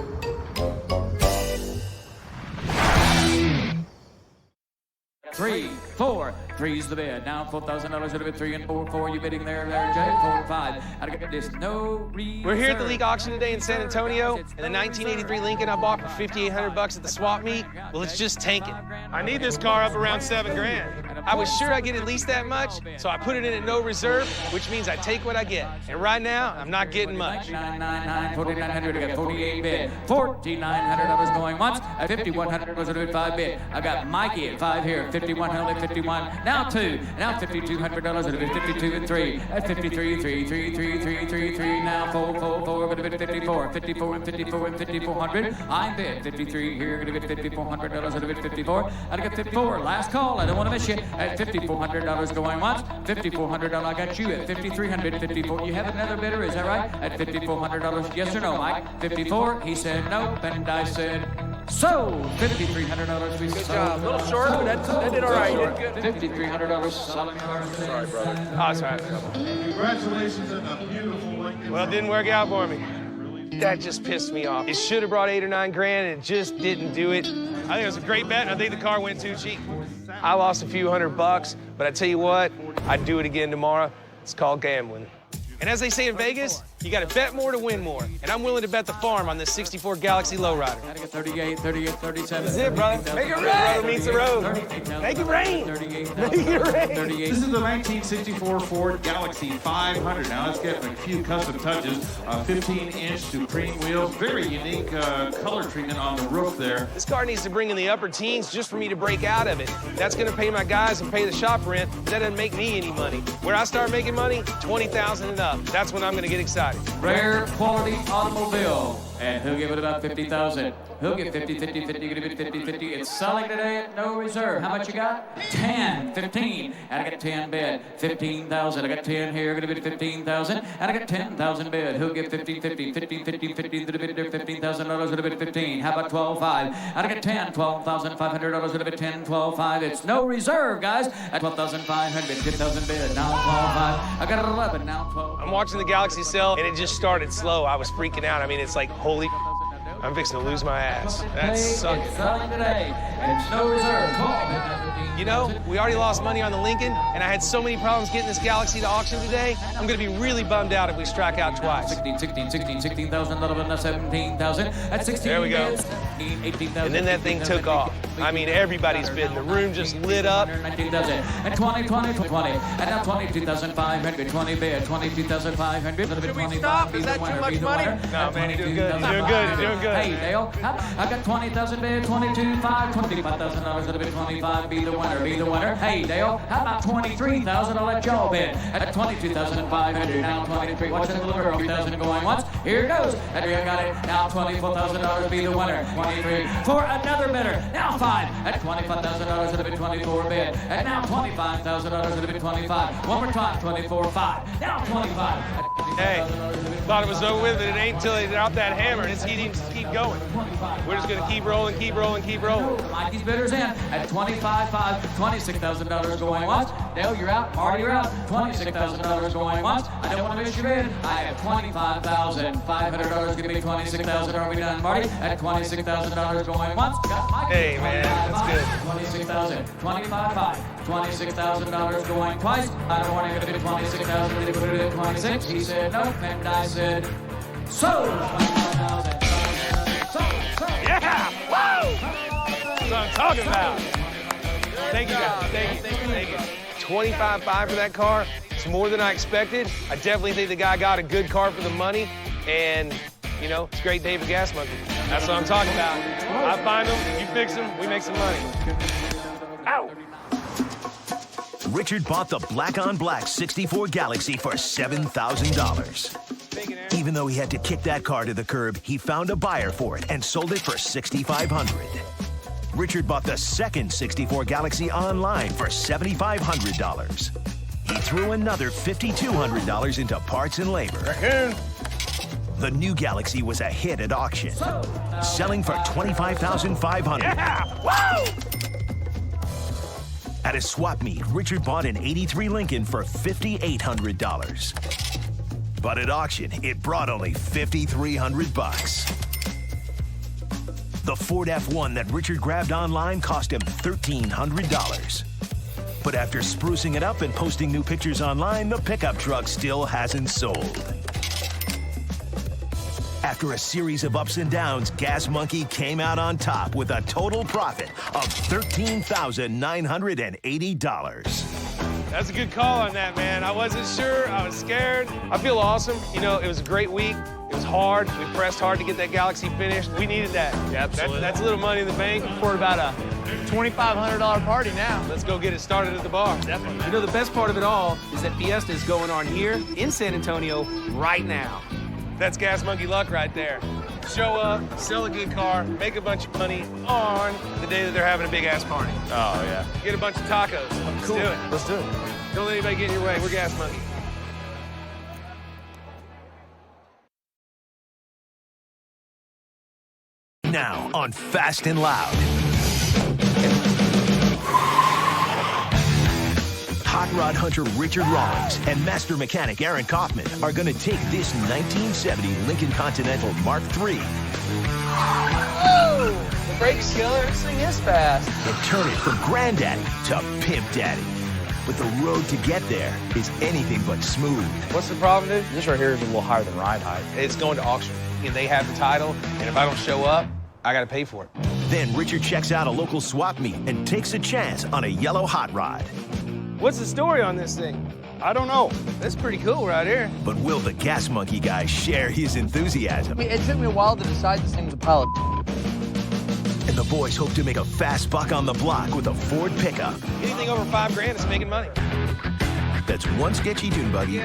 Three, 4, 3's the bid. Now $4,000 would have been 3 and 4, 4. You bidding there, Jay? 4 and 5. I got this no reserve. We're here at the league auction today in San Antonio, and the 1983 Lincoln I bought for $5,800 at the swap meet, well, it's just tanking. I need this car up around $7 grand. I was sure I'd get at least that much, so I put it in at no reserve, which means I take what I get. And right now, I'm not getting much. 999, 4,900. I got 48 bid. $4,900 going once. At 5,100 was a 5 bid. I got Mikey at 5 here. 51, only 51. Now 2. Now $5,200 would have been 52 and 3. At 53, 3, 3, 3, 3, 3, 3. Now 4, 4, 4 would have been 54. 54 and 54 and 5,400. I bid 53 here. Gonna be $5,400 would have been 54. I got 54. Last call. I don't want to miss you. At $5,400 going once. $5,400. I got you at 5,300. 54. You have another bidder, is that right? At $5,400. Yes or no, Mike? 54. He said no, and I said so. $5,300. Good job. A little short, but that did all right. You did good. $5,300 selling cars. Sorry, brother. Oh, it's all right. Congratulations on a beautiful Lincoln. Well, it didn't work out for me. That just pissed me off. It should have brought 8 or 9 grand, and it just didn't do it. I think it was a great bet, and I think the car went too cheap. I lost a few $100, but I tell you what, I'd do it again tomorrow. It's called gambling. And as they say in Vegas, you got to bet more to win more. And I'm willing to bet the farm on this 64 Galaxie lowrider. 38, 38, 37. That's it, brother. Make it rain. Brother meets the road. Make it rain. Make it rain. This is the 1964 Ford Galaxie 500. Now it's getting a few custom touches. 15-inch Supreme wheels. Very unique color treatment on the roof there. This car needs to bring in the upper teens just for me to break out of it. That's going to pay my guys and pay the shop rent. That doesn't make me any money. Where I start making money, $20,000 and up. That's when I'm going to get excited. Rare quality automobile. And he'll give it about 50,000. He'll get 50, 50, 50, give it 50, 50. It's selling today at no reserve. How much you got? 10, 15. And I got 10 bid. 15,000. I got 10 here. Gonna bid 15,000. And I got 10,000 bid. He'll get 50, 50, 50, 50, 50. The bid there $15,000 would have been 15. How about 12,500? And I got 10, $12,500 would have been 10, 12,500. It's no reserve, guys. At 12,500, 10,000 bid. Now 12,500. I got 11. Now 12. I'm watching the Galaxie sell, and it just started slow. I was freaking out. I mean, it's like, holy, I'm fixing to lose my ass. That's sucking. It's selling today. It's no reserve. Call. You know, we already lost money on the Lincoln, and I had so many problems getting this Galaxie to auction today. I'm going to be really bummed out if we strike out twice. 16,000, a little bit less 17,000. At 16, there we go. 18,000. And then that thing took off. I mean, everybody's bidding. The room just lit up. 19,000. And 20. And now 22,500. 20 bid. 22,500. Should we stop? Is that too much money? No, man, you're doing good. You're doing good. You're doing good. Hey, Dale, I got 20,000 bid. 22,500. $25,000 would have been 25. Be the winner. Be the winner. Hey, Dale, how about 23,000? I'll let y'all bid. At 22,500. Now 23. Watch that little girl. 3,000 going once. Here it goes. And we got it. Now $24,000. Be the winner. 23 for another bidder. Now 5 at $25,000 would have been 24 bid. And now $25,000 would have been 25. One more time. 24 5. Now 25. Hey, thought it was over with, but it ain't until they drop that hammer and it's heating to keep going. We're just gonna keep rolling, keep rolling, keep rolling. Mikey's bidders in at $25,500, $26,000 going once. Dale, you're out. Marty, you're out. $26,000 going once. I don't want to miss your bid. I have $25,500. Give me $26,000. Are we done, Marty? At $26,000 going once. Got Mikey. Hey, man, that's good. $26,000, $25,500, $26,000 going twice. I don't want to get $26,000. They put it at 26. He said no, and I said so. Yeah! Woo! That's what I'm talking about. Thank you, guys. Thank you. 25.5 for that car. It's more than I expected. I definitely think the guy got a good car for the money, and you know, it's a great day for Gas Monkey. That's what I'm talking about. I find them, you fix them, we make some money. Ow! Richard bought the black-on-black 64 Galaxie for $7,000. Even though he had to kick that car to the curb, he found a buyer for it and sold it for $6,500. Richard bought the second 64 Galaxie online for $7,500. He threw another $5,200 into parts and labor. The new Galaxie was a hit at auction, selling for $25,500. Yeah! Woo! At a swap meet, Richard bought an '83 Lincoln for $5,800. But at auction, it brought only $5,300. The Ford F1 that Richard grabbed online cost him $1,300. But after sprucing it up and posting new pictures online, the pickup truck still hasn't sold. After a series of ups and downs, Gas Monkey came out on top with a total profit of $13,980. That's a good call on that, man. I wasn't sure. I was scared. I feel awesome. You know, it was a great week. It was hard. We pressed hard to get that Galaxie finished. We needed that. Yeah, absolutely. That's a little money in the bank. For about a $2,500 party now. Let's go get it started at the bar. Definitely. You know, the best part of it all is that Fiesta is going on here in San Antonio right now. That's Gas Monkey luck right there. Show up, sell a good car, make a bunch of money on the day that they're having a big-ass party. Oh, yeah. Get a bunch of tacos. Let's do it. Let's do it. Don't let anybody get in your way. We're Gas Monkey. Now on Fast and Loud. Hot rod hunter Richard Rawlings and master mechanic Aaron Kaufman are going to take this 1970 Lincoln Continental Mark III Oh! The brake's killer. This thing is fast. and turn it from granddaddy to pimp daddy. But the road to get there is anything but smooth. What's the problem, dude? This right here is a little higher than ride height. It's going to auction. And they have the title, and if I don't show up, I got to pay for it. Then Richard checks out a local swap meet and takes a chance on a yellow hot rod. What's the story on this thing? I don't know. That's pretty cool right here. But will the Gas Monkey guy share his enthusiasm? I mean, it took me a while to decide this thing was a pile of And the boys hope to make a fast buck on the block with a Ford pickup. Anything over $5,000 is making money. That's one sketchy dune buggy,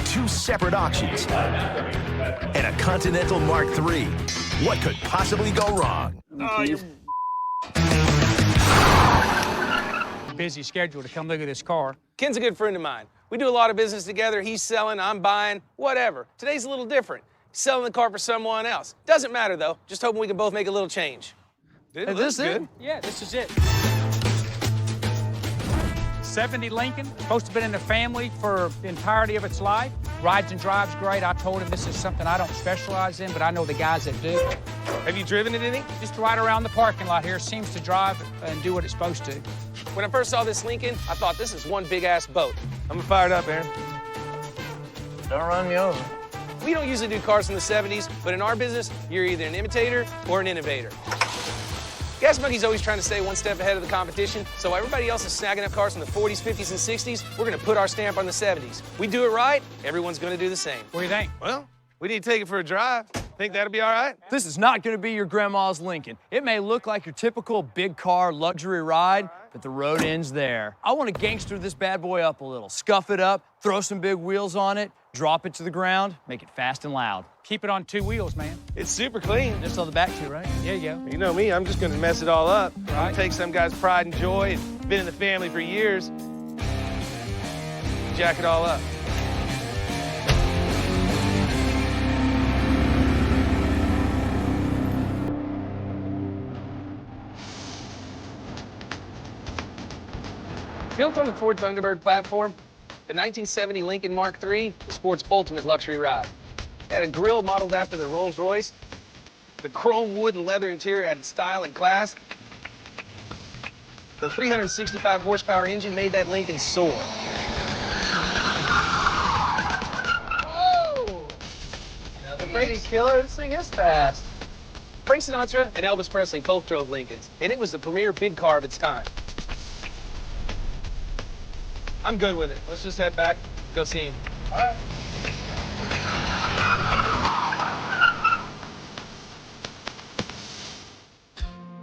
two separate auctions, and a Continental Mark III. What could possibly go wrong? Oh, you're... Busy schedule to come look at this car. Ken's a good friend of mine. We do a lot of business together. He's selling, I'm buying, whatever. Today's a little different. He's selling the car for someone else. Doesn't matter, though. Just hoping we can both make a little change. Dude, Is looks this it? good. Yeah, this is it. 70 Lincoln, supposed to have been in the family for the entirety of its life. Rides and drives great. I told him this is something I don't specialize in, but I know the guys that do. Have you driven it any? Just right around the parking lot here. Seems to drive and do what it's supposed to. When I first saw this Lincoln, I thought this is one big-ass boat. I'm fired up, Aaron. Don't run me over. We don't usually do cars from the 70s, but in our business, you're either an imitator or an innovator. Gas Monkey's always trying to stay one step ahead of the competition, so while everybody else is snagging up cars from the 40s, 50s, and 60s, we're gonna put our stamp on the 70s. We do it right, everyone's gonna do the same. What do you think? Well, we need to take it for a drive. Think that'll be all right? This is not going to be your grandma's Lincoln. It may look like your typical big car luxury ride, but the road ends there. I want to gangster this bad boy up a little. Scuff it up, throw some big wheels on it, drop it to the ground, make it fast and loud. Keep it on 2 wheels, man. It's super clean. Just on the back too, right? There you go. You know me, I'm just gonna mess it all up. Right. Take some guy's pride and joy and been in the family for years. Jack it all up. Built on the Ford Thunderbird platform, the 1970 Lincoln Mark III, the sport's ultimate luxury ride. It had a grille modeled after the Rolls-Royce. The chrome wood and leather interior added style and class. The 365 horsepower engine made that Lincoln soar. Whoa! The brakes killer, this thing is fast. Frank Sinatra and Elvis Presley both drove Lincolns, and it was the premier big car of its time. I'm good with it. Let's just head back, go see him. All right.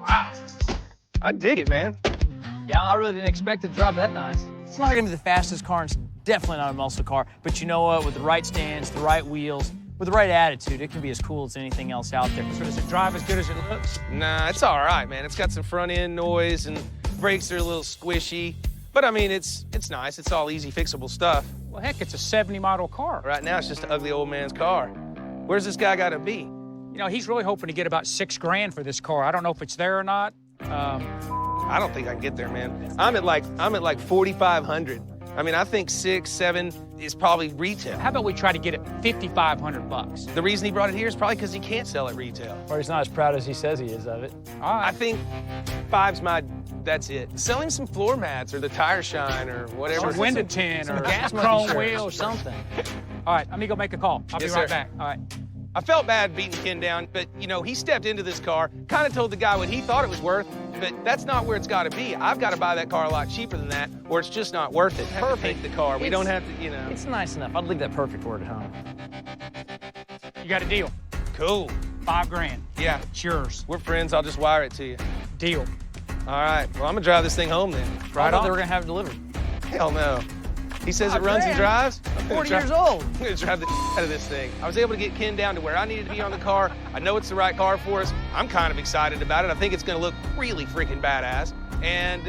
Wow. I dig it, man. Yeah, I really didn't expect it to drive that nice. It's not gonna be the fastest car, and it's definitely not a muscle car, but you know what? With the right stance, the right wheels, with the right attitude, it can be as cool as anything else out there. So does it drive as good as it looks? Nah, it's all right, man. It's got some front end noise and brakes are a little squishy. But I mean, it's nice. It's all easy fixable stuff. Well, heck, it's a 70 model car. Right now, it's just an ugly old man's car. Where's this guy got to be? You know, he's really hoping to get about $6 grand for this car. I don't know if it's there or not. I don't think I can get there, man. I'm at like 4,500. I mean, I think 6, 7 is probably retail. How about we try to get it $5,500? The reason he brought it here is probably because he can't sell at retail. Or he's not as proud as he says he is of it. All right. I think 5's that's it. Sell him some floor mats or the tire shine or whatever. Some window tint or gas chrome monkey wheel or shirts. something. All right, let me go make a call. I'll Yes, be right sir. back. All right. I felt bad beating Ken down, but, you know, he stepped into this car, kind of told the guy what he thought it was worth, but that's not where it's got to be. I've got to buy that car a lot cheaper than that, or it's just not worth it. Perfect. The car. We don't have to, you know. It's nice enough. I'd leave that perfect word at home. You got a deal. Cool. $5 grand. Yeah. It's yours. We're friends. I'll just wire it to you. Deal. All right. Well, I'm going to drive this thing home then. Right on. They were going to have it delivered. Hell no. He says it $5 runs and grand? drives. I'm 40 years old. I'm going to drive the out of this thing. I was able to get Ken down to where I needed to be on the car. I know it's the right car for us. I'm kind of excited about it. I think it's going to look really freaking badass. And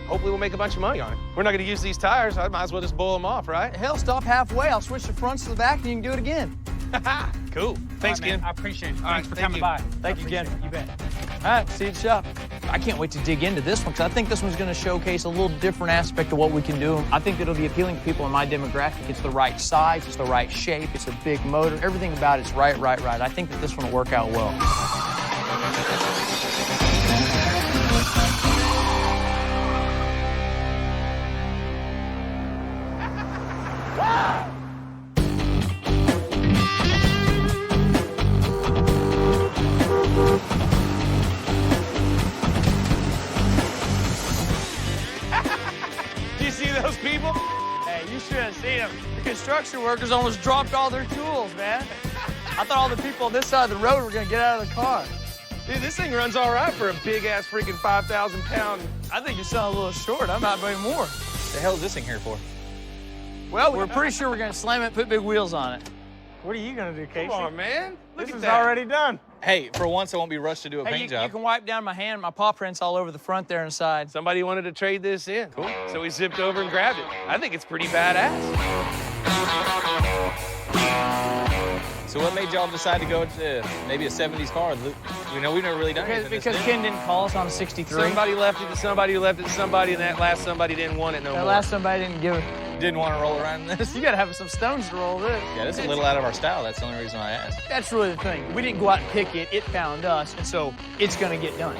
hopefully we'll make a bunch of money on it. We're not going to use these tires. I might as well just boil them off, right? Hell, stop halfway. I'll switch the fronts to the back and you can do it again. Cool. Thanks, All right, man. Ken. I appreciate it. All Thanks right, for coming by. Thank you, Ken. You bet. All right, see you at the shop. I can't wait to dig into this one because I think this one's going to showcase a little different aspect of what we can do. I think it'll be appealing to people in my demographic. It's the right size, it's the right shape, it's a big motor. Everything about it's right. I think that this one will work out well. Do you see those people? Hey, you should have seen them. The construction workers almost dropped all their tools, man. I thought all the people on this side of the road were going to get out of the car. Dude, this thing runs all right for a big-ass freaking 5,000-pound. I think you sound a little short. I might weigh more. The hell is this thing here for? Well, we're pretty sure we're going to slam it and put big wheels on it. What are you gonna do, Casey? Come on, man. Look This at is that. already done. Hey, for once I won't be rushed to do a Hey, paint you job. can wipe down my hand. My paw print's all over the front there and the side. Somebody wanted to trade this in. Cool. So we zipped over and grabbed it. I think it's pretty badass. So what made y'all decide to go to maybe a 70s car? You know, we've never really done anything Because this Ken didn't call us on a 63. Somebody left it to somebody who left it to somebody, and that last somebody didn't want it no That more. last somebody didn't give it. Didn't want to roll around in this. You got to have some stones to roll this. Yeah, this is a little out of our style. That's the only reason why I asked. That's really the thing. We didn't go out and pick it. It found us, and so it's going to get done.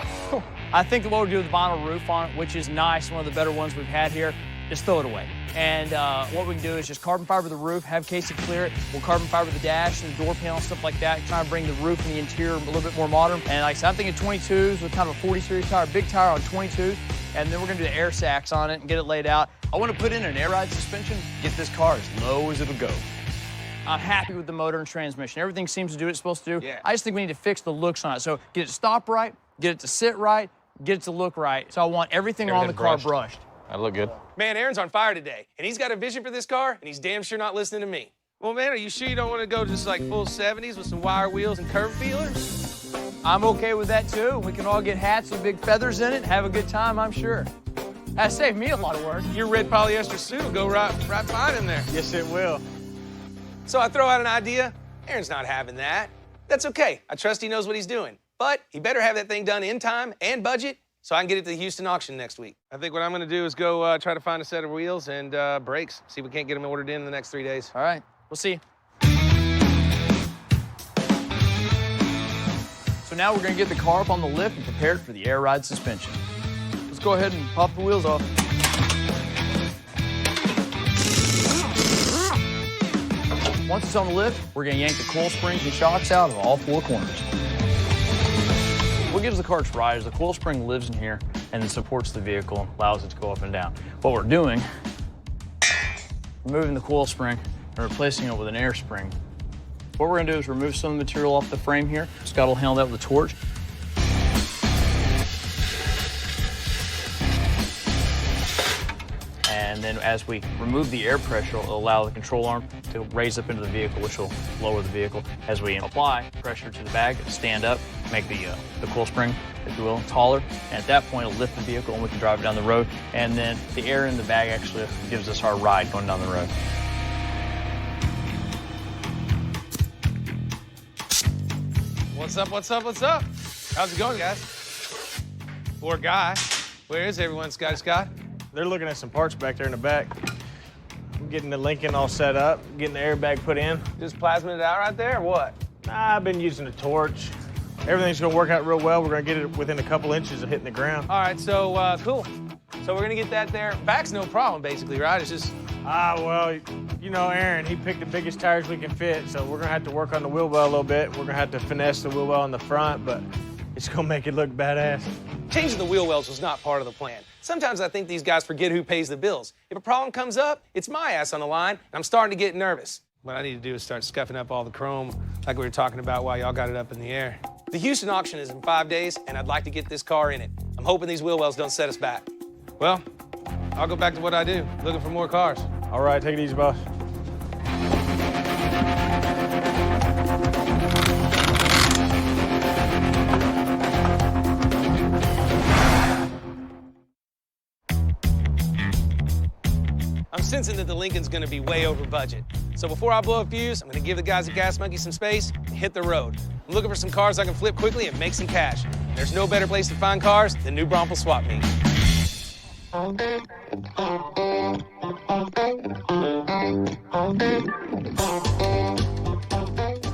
I think that what we'll do with the vinyl roof on it, which is nice, one of the better ones we've had here, is throw it away. And what we can do is just carbon fiber the roof, have Casey clear it. We'll carbon fiber the dash and the door panel, stuff like that, try to bring the roof and the interior a little bit more modern. And like I said, I'm thinking 22s with kind of a 40 series tire, big tire on 22s. And then we're gonna do the air sacs on it and get it laid out. I wanna put in an air ride suspension, get this car as low as it'll go. I'm happy with the motor and transmission. Everything seems to do what it's supposed to do. Yeah. I just think we need to fix the looks on it. So get it to stop right, get it to sit right, get it to look right. So I want everything on the car brushed. That'll look good. Man, Aaron's on fire today, and he's got a vision for this car, and he's damn sure not listening to me. Well, man, are you sure you don't want to go just like full 70s with some wire wheels and curb feelers? I'm okay with that too. We can all get hats with big feathers in it and have a good time, I'm sure. That saved me a lot of work. Your red polyester suit will go right fine in there. Yes, it will. So I throw out an idea. Aaron's not having that. That's okay. I trust he knows what he's doing. But he better have that thing done in time and budget so I can get it to the Houston auction next week. I think what I'm gonna do is go try to find a set of wheels and brakes. See if we can't get them ordered in the next 3 days. All right, we'll see. So now we're gonna get the car up on the lift and prepare it for the air ride suspension. Let's go ahead and pop the wheels off. Once it's on the lift, we're gonna yank the coil springs and shocks out of all 4 corners. What gives the car its ride is the coil spring lives in here and then supports the vehicle, allows it to go up and down. What we're doing, removing the coil spring and replacing it with an air spring. What we're gonna do is remove some of the material off the frame here. Scott will handle that with a torch. And then as we remove the air pressure, it'll allow the control arm to raise up into the vehicle, which will lower the vehicle. As we apply pressure to the bag, stand up, make the coil spring, if you will, taller. And at that point, it'll lift the vehicle and we can drive it down the road. And then the air in the bag actually gives us our ride going down the road. What's up, what's up, what's up? How's it going, guys? Poor guy. Where is everyone, Scotty Scott? They're looking at some parts back there in the back. I'm getting the Lincoln all set up, getting the airbag put in. Just plasming it out right there, or what? Nah, I've been using a torch. Everything's gonna work out real well. We're gonna get it within a couple inches of hitting the ground. All right, so cool. So we're gonna get that there. Back's no problem, basically, right? It's just... Well, you know Aaron, he picked the biggest tires we can fit, so we're gonna have to work on the wheel well a little bit. We're gonna have to finesse the wheel well in the front, but it's gonna make it look badass. Changing the wheel wells was not part of the plan. Sometimes I think these guys forget who pays the bills. If a problem comes up, it's my ass on the line, and I'm starting to get nervous. What I need to do is start scuffing up all the chrome like we were talking about while y'all got it up in the air. The Houston auction is in 5 days, and I'd like to get this car in it. I'm hoping these wheel wells don't set us back. Well, I'll go back to what I do, looking for more cars. All right, take it easy, boss. I'm sensing that the Lincoln's gonna be way over budget. So before I blow a fuse, I'm gonna give the guys at Gas Monkey some space and hit the road. I'm looking for some cars I can flip quickly and make some cash. There's no better place to find cars than New Braunfels Swap Meet.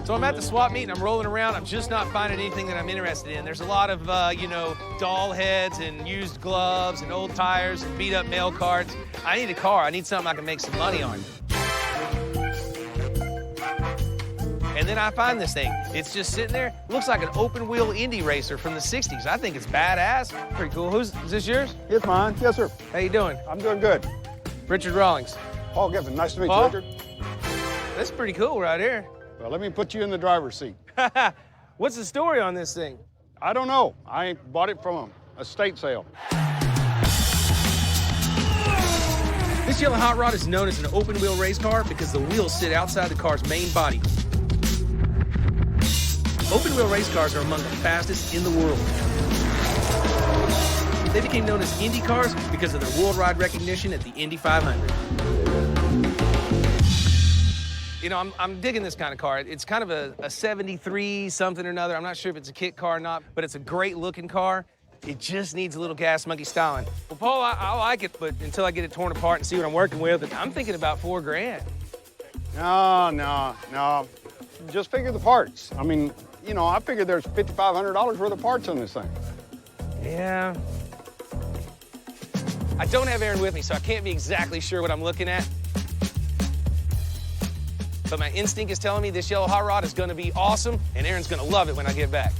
So I'm at the swap meet and I'm rolling around. I'm just not finding anything that I'm interested in. There's a lot of, doll heads and used gloves and old tires and beat up mail carts. I need a car. I need something I can make some money on. And then I find this thing. It's just sitting there. Looks like an open wheel Indy racer from the 60s. I think it's badass. Pretty cool. Is this yours? It's mine. Yes, sir. How you doing? I'm doing good. Richard Rawlings. Paul Giffen. Nice to meet Paul? you, Richard. That's pretty cool right here. Well, let me put you in the driver's seat. What's the story on this thing? I don't know. I bought it from a estate sale. This yellow hot rod is known as an open wheel race car because the wheels sit outside the car's main body. Open wheel race cars are among the fastest in the world. They became known as Indy cars because of their worldwide recognition at the Indy 500. You know, I'm digging this kind of car. It's kind of a 73 something or another. I'm not sure if it's a kit car or not, but it's a great looking car. It just needs a little Gas Monkey styling. Well, Paul, I like it, but until I get it torn apart and see what I'm working with, I'm thinking about $4 grand. No. Just figure the parts. I mean, you know, I figured there's $5,500 worth of parts on this thing. Yeah. I don't have Aaron with me, so I can't be exactly sure what I'm looking at. But my instinct is telling me this yellow hot rod is gonna be awesome, and Aaron's gonna love it when I get back.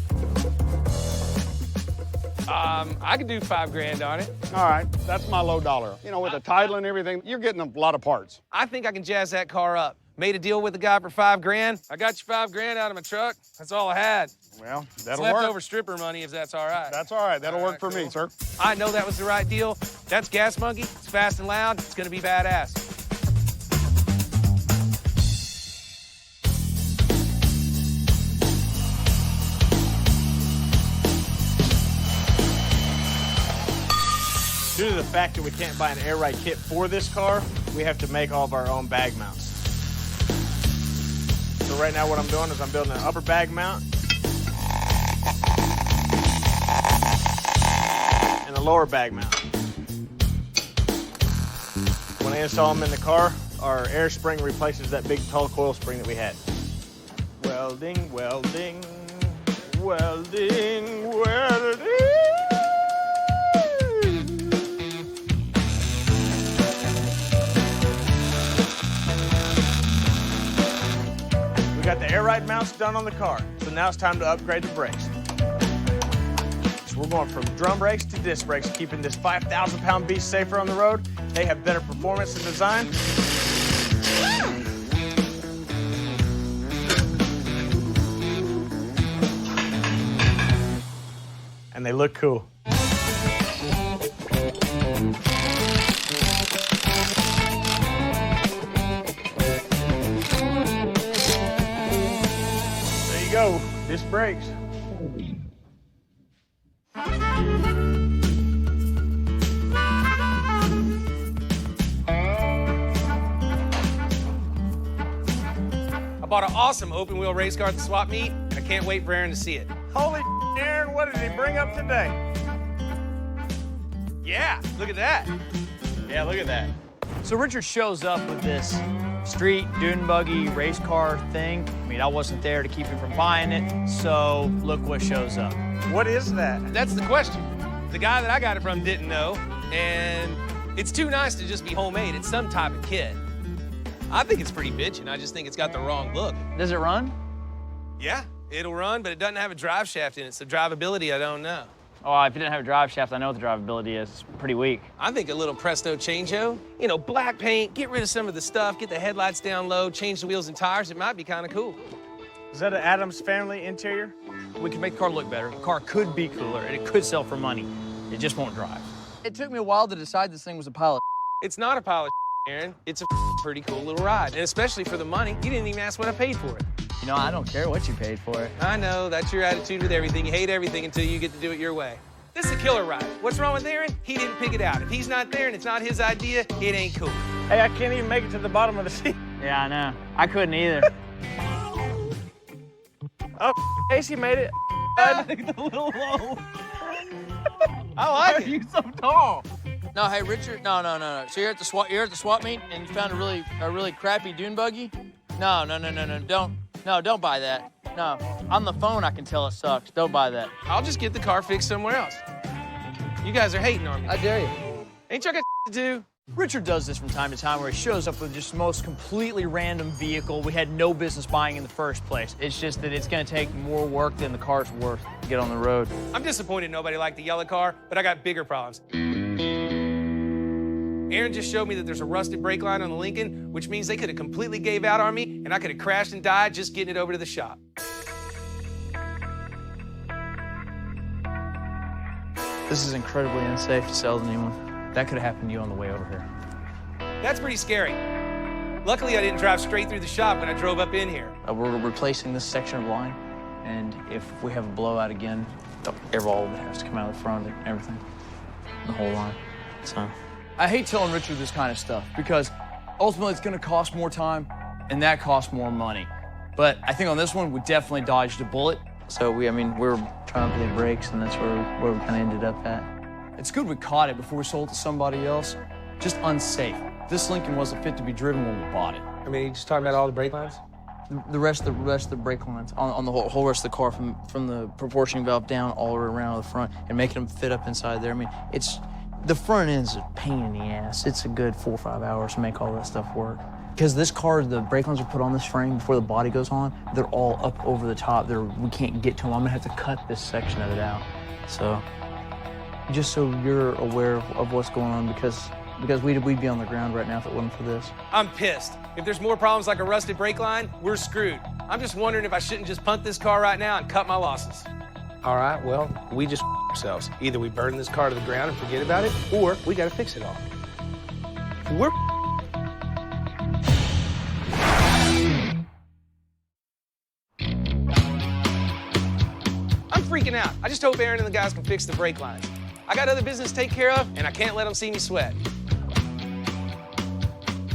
I could do $5 grand on it. All right, that's my low dollar. You know, with the title and everything, you're getting a lot of parts. I think I can jazz that car up. Made a deal with the guy for $5 grand. I got you $5 grand out of my truck. That's all I had. Well, It's that'll work. leftover stripper money, if that's all right. That's all right. That'll work for me, sir. I know that was the right deal. That's Gas Monkey. It's fast and loud. It's gonna be badass. Due to the fact that we can't buy an air ride kit for this car, we have to make all of our own bag mounts. So right now what I'm doing is I'm building an upper bag mount. And and the lower bag mount. When I install them in the car, our air spring replaces that big tall coil spring that we had. Welding, welding, welding, welding. We got the air ride mounts done on the car, so now it's time to upgrade the brakes. So we're going from drum brakes to disc brakes, keeping this 5,000-pound beast safer on the road. They have better performance and design. And they look cool. There you go, disc brakes. I bought an awesome open-wheel race car at the swap meet, and I can't wait for Aaron to see it. Holy Aaron, what did he bring up today? Yeah, look at that. Yeah, look at that. So Richard shows up with this street dune buggy race car thing. I mean, I wasn't there to keep him from buying it, so look what shows up. What is that? That's the question. The guy that I got it from didn't know, and it's too nice to just be homemade. It's some type of kit. I think it's pretty bitchin'. I just think it's got the wrong look. Does it run? Yeah, it'll run, but it doesn't have a drive shaft in it, so drivability, I don't know. Oh, if it didn't have a drive shaft, I know what the drivability is. It's pretty weak. I think a little presto changeo. You know, black paint, get rid of some of the stuff, get the headlights down low, change the wheels and tires. It might be kind of cool. Is that an Adams Family interior? We can make the car look better. The car could be cooler, and it could sell for money. It just won't drive. It took me a while to decide this thing was a pile of It's not a pile of Aaron. It's a pretty cool little ride, and especially for the money. You didn't even ask what I paid for it. You know, I don't care what you paid for it. I know, that's your attitude with everything. You hate everything until you get to do it your way. This is a killer ride. What's wrong with Aaron? He didn't pick it out. If he's not there and it's not his idea, it ain't cool. Hey, I can't even make it to the bottom of the seat. Yeah, I know. I couldn't either. Oh, Casey made it. I think it's a little low. I like it. Why are you so tall? No, hey, Richard, no. So you're at the swap meet and you found a really crappy dune buggy? No, don't buy that. No, on the phone I can tell it sucks. Don't buy that. I'll just get the car fixed somewhere else. You guys are hating on me. I dare you. Ain't y'all got to do? Richard does this from time to time where he shows up with just the most completely random vehicle we had no business buying in the first place. It's just that it's gonna take more work than the car's worth to get on the road. I'm disappointed nobody liked the yellow car, but I got bigger problems. Aaron just showed me that there's a rusted brake line on the Lincoln, which means they could have completely gave out on me, and I could have crashed and died just getting it over to the shop. This is incredibly unsafe to sell to anyone. That could have happened to you on the way over here. That's pretty scary. Luckily, I didn't drive straight through the shop when I drove up in here. We're replacing this section of line, and if we have a blowout again, all of it has to come out of the front and everything, the whole line. So I hate telling Richard this kind of stuff because ultimately it's going to cost more time, and that costs more money. But I think on this one, we definitely dodged a bullet. So we were trying to play brakes, and that's where we kind of ended up at. It's good we caught it before we sold it to somebody else. Just unsafe. This Lincoln wasn't fit to be driven when we bought it. I mean, you just talking about all the brake lines? The rest of the brake lines on the whole rest of the car, from the proportioning valve down all the way around the front, and making them fit up inside there. I mean, the front end's a pain in the ass. It's a good 4 or 5 hours to make all that stuff work. Because this car, the brake lines are put on this frame before the body goes on. They're all up over the top. We can't get to them. I'm gonna have to cut this section of it out. So, just so you're aware of what's going on, because we'd be on the ground right now if it wasn't for this. I'm pissed. If there's more problems like a rusted brake line, we're screwed. I'm just wondering if I shouldn't just punt this car right now and cut my losses. All right, well, we just ourselves. Either we burn this car to the ground and forget about it, or we gotta fix it all. We're I'm freaking out. I just hope Aaron and the guys can fix the brake lines. I got other business to take care of, and I can't let them see me sweat.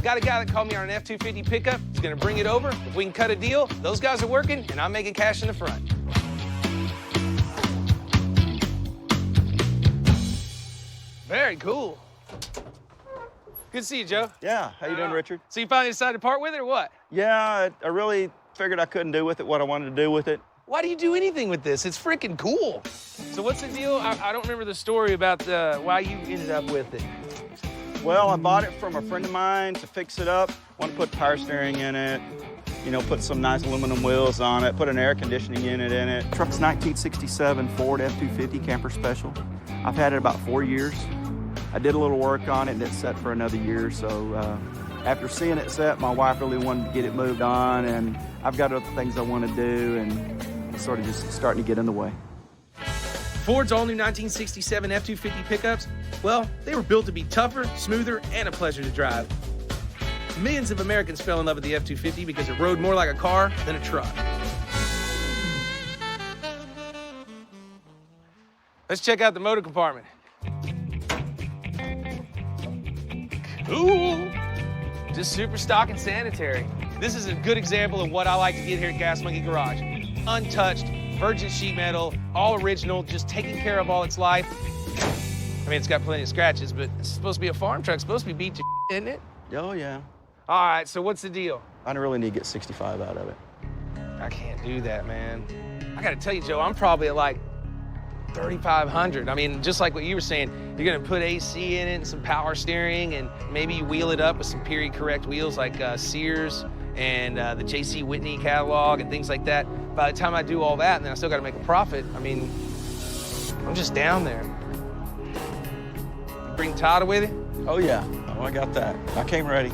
Got a guy that called me on an F-250 pickup. He's gonna bring it over. If we can cut a deal, those guys are working, and I'm making cash in the front. Very cool. Good to see you, Joe. Yeah, how you doing, Richard? So you finally decided to part with it or what? Yeah, I really figured I couldn't do with it what I wanted to do with it. Why do you do anything with this? It's freaking cool. So what's the deal? I don't remember the story about why you ended up with it. Well, I bought it from a friend of mine to fix it up. Want to put power steering in it, you know, put some nice aluminum wheels on it, put an air conditioning unit in it. Truck's 1967 Ford F-250 Camper Special. I've had it about 4 years. I did a little work on it and it's set for another year. So after seeing it set, my wife really wanted to get it moved on, and I've got other things I want to do, and it's sort of just starting to get in the way. Ford's all-new 1967 F-250 pickups, well, they were built to be tougher, smoother, and a pleasure to drive. Millions of Americans fell in love with the F-250 because it rode more like a car than a truck. Let's check out the motor compartment. Cool. Just super stock and sanitary. This is a good example of what I like to get here at Gas Monkey Garage. Untouched, virgin sheet metal, all original, just taking care of all its life. I mean, it's got plenty of scratches, but it's supposed to be a farm truck. It's supposed to be beat to isn't it? Oh, yeah. All right, so what's the deal? I really need to get 65 out of it. I can't do that, man. I gotta tell you, Joe, I'm probably at like 3,500. I mean, just like what you were saying, you're gonna put AC in it and some power steering, and maybe you wheel it up with some period correct wheels like Sears and the J.C. Whitney catalog and things like that. By the time I do all that, and then I still gotta make a profit, I mean, I'm just down there. You bring Todd with you? Oh, yeah. Oh, I got that. I came ready.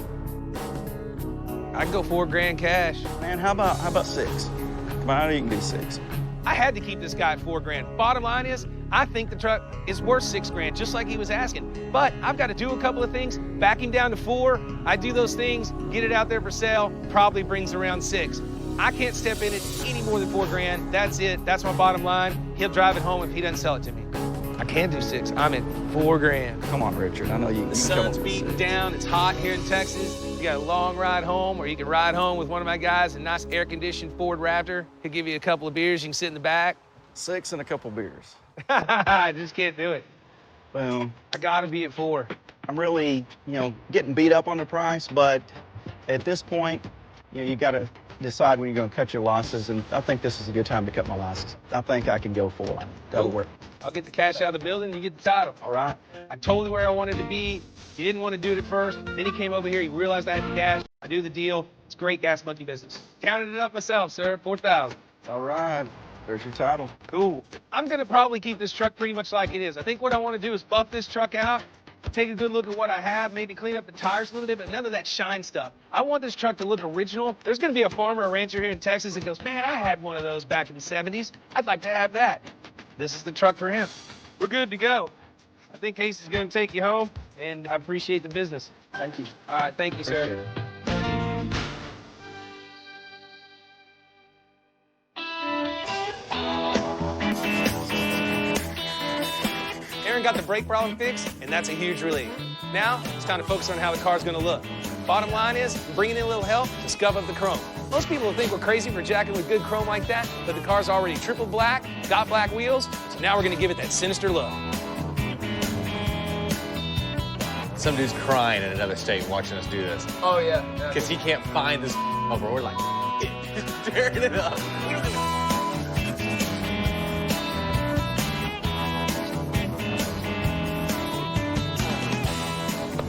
I can go $4,000 cash. Man, how about 6? Come on, you can do 6. I had to keep this guy at $4,000. Bottom line is, I think the truck is worth $6,000, just like he was asking. But I've got to do a couple of things, back him down to 4. I do those things, get it out there for sale, probably brings around 6. I can't step in it any more than $4,000. That's it. That's my bottom line. He'll drive it home if he doesn't sell it to me. I can't do 6. I'm at $4,000. Come on, Richard. I know you can. The sun's beating down. It's hot here in Texas. You got a long ride home, or you can ride home with one of my guys in a nice air-conditioned Ford Raptor. He'll give you a couple of beers. You can sit in the back. 6 and a couple beers. I just can't do it. Well, I gotta be at 4. I'm really, getting beat up on the price, but at this point, you got to decide when you're going to cut your losses, and I think this is a good time to cut my losses. I think I can go 4. That'll work. I'll get the cash out of the building, you get the title. All right. I told you where I wanted to be. He didn't want to do it at first. Then he came over here, he realized I had the cash. I do the deal. It's great Gas Monkey business. Counted it up myself, sir, 4,000. All right. There's your title. Cool. I'm gonna probably keep this truck pretty much like it is. I think what I want to do is buff this truck out, take a good look at what I have, maybe clean up the tires a little bit, but none of that shine stuff. I want this truck to look original. There's gonna be a farmer or rancher here in Texas that goes, man, I had one of those back in the 70s. I'd like to have that. This is the truck for him. We're good to go. I think Casey's gonna take you home, and I appreciate the business. Thank you. All right, thank you, sir. Aaron got the brake problem fixed, and that's a huge relief. Now, it's time to focus on how the car's gonna look. Bottom line is, bringing in a little help to scuff up the chrome. Most people will think we're crazy for jacking with good chrome like that, but the car's already triple black, got black wheels, so now we're gonna give it that sinister look. Some dude's crying in another state watching us do this. Oh, yeah. Because he can't find this over. We're like, tearing it up.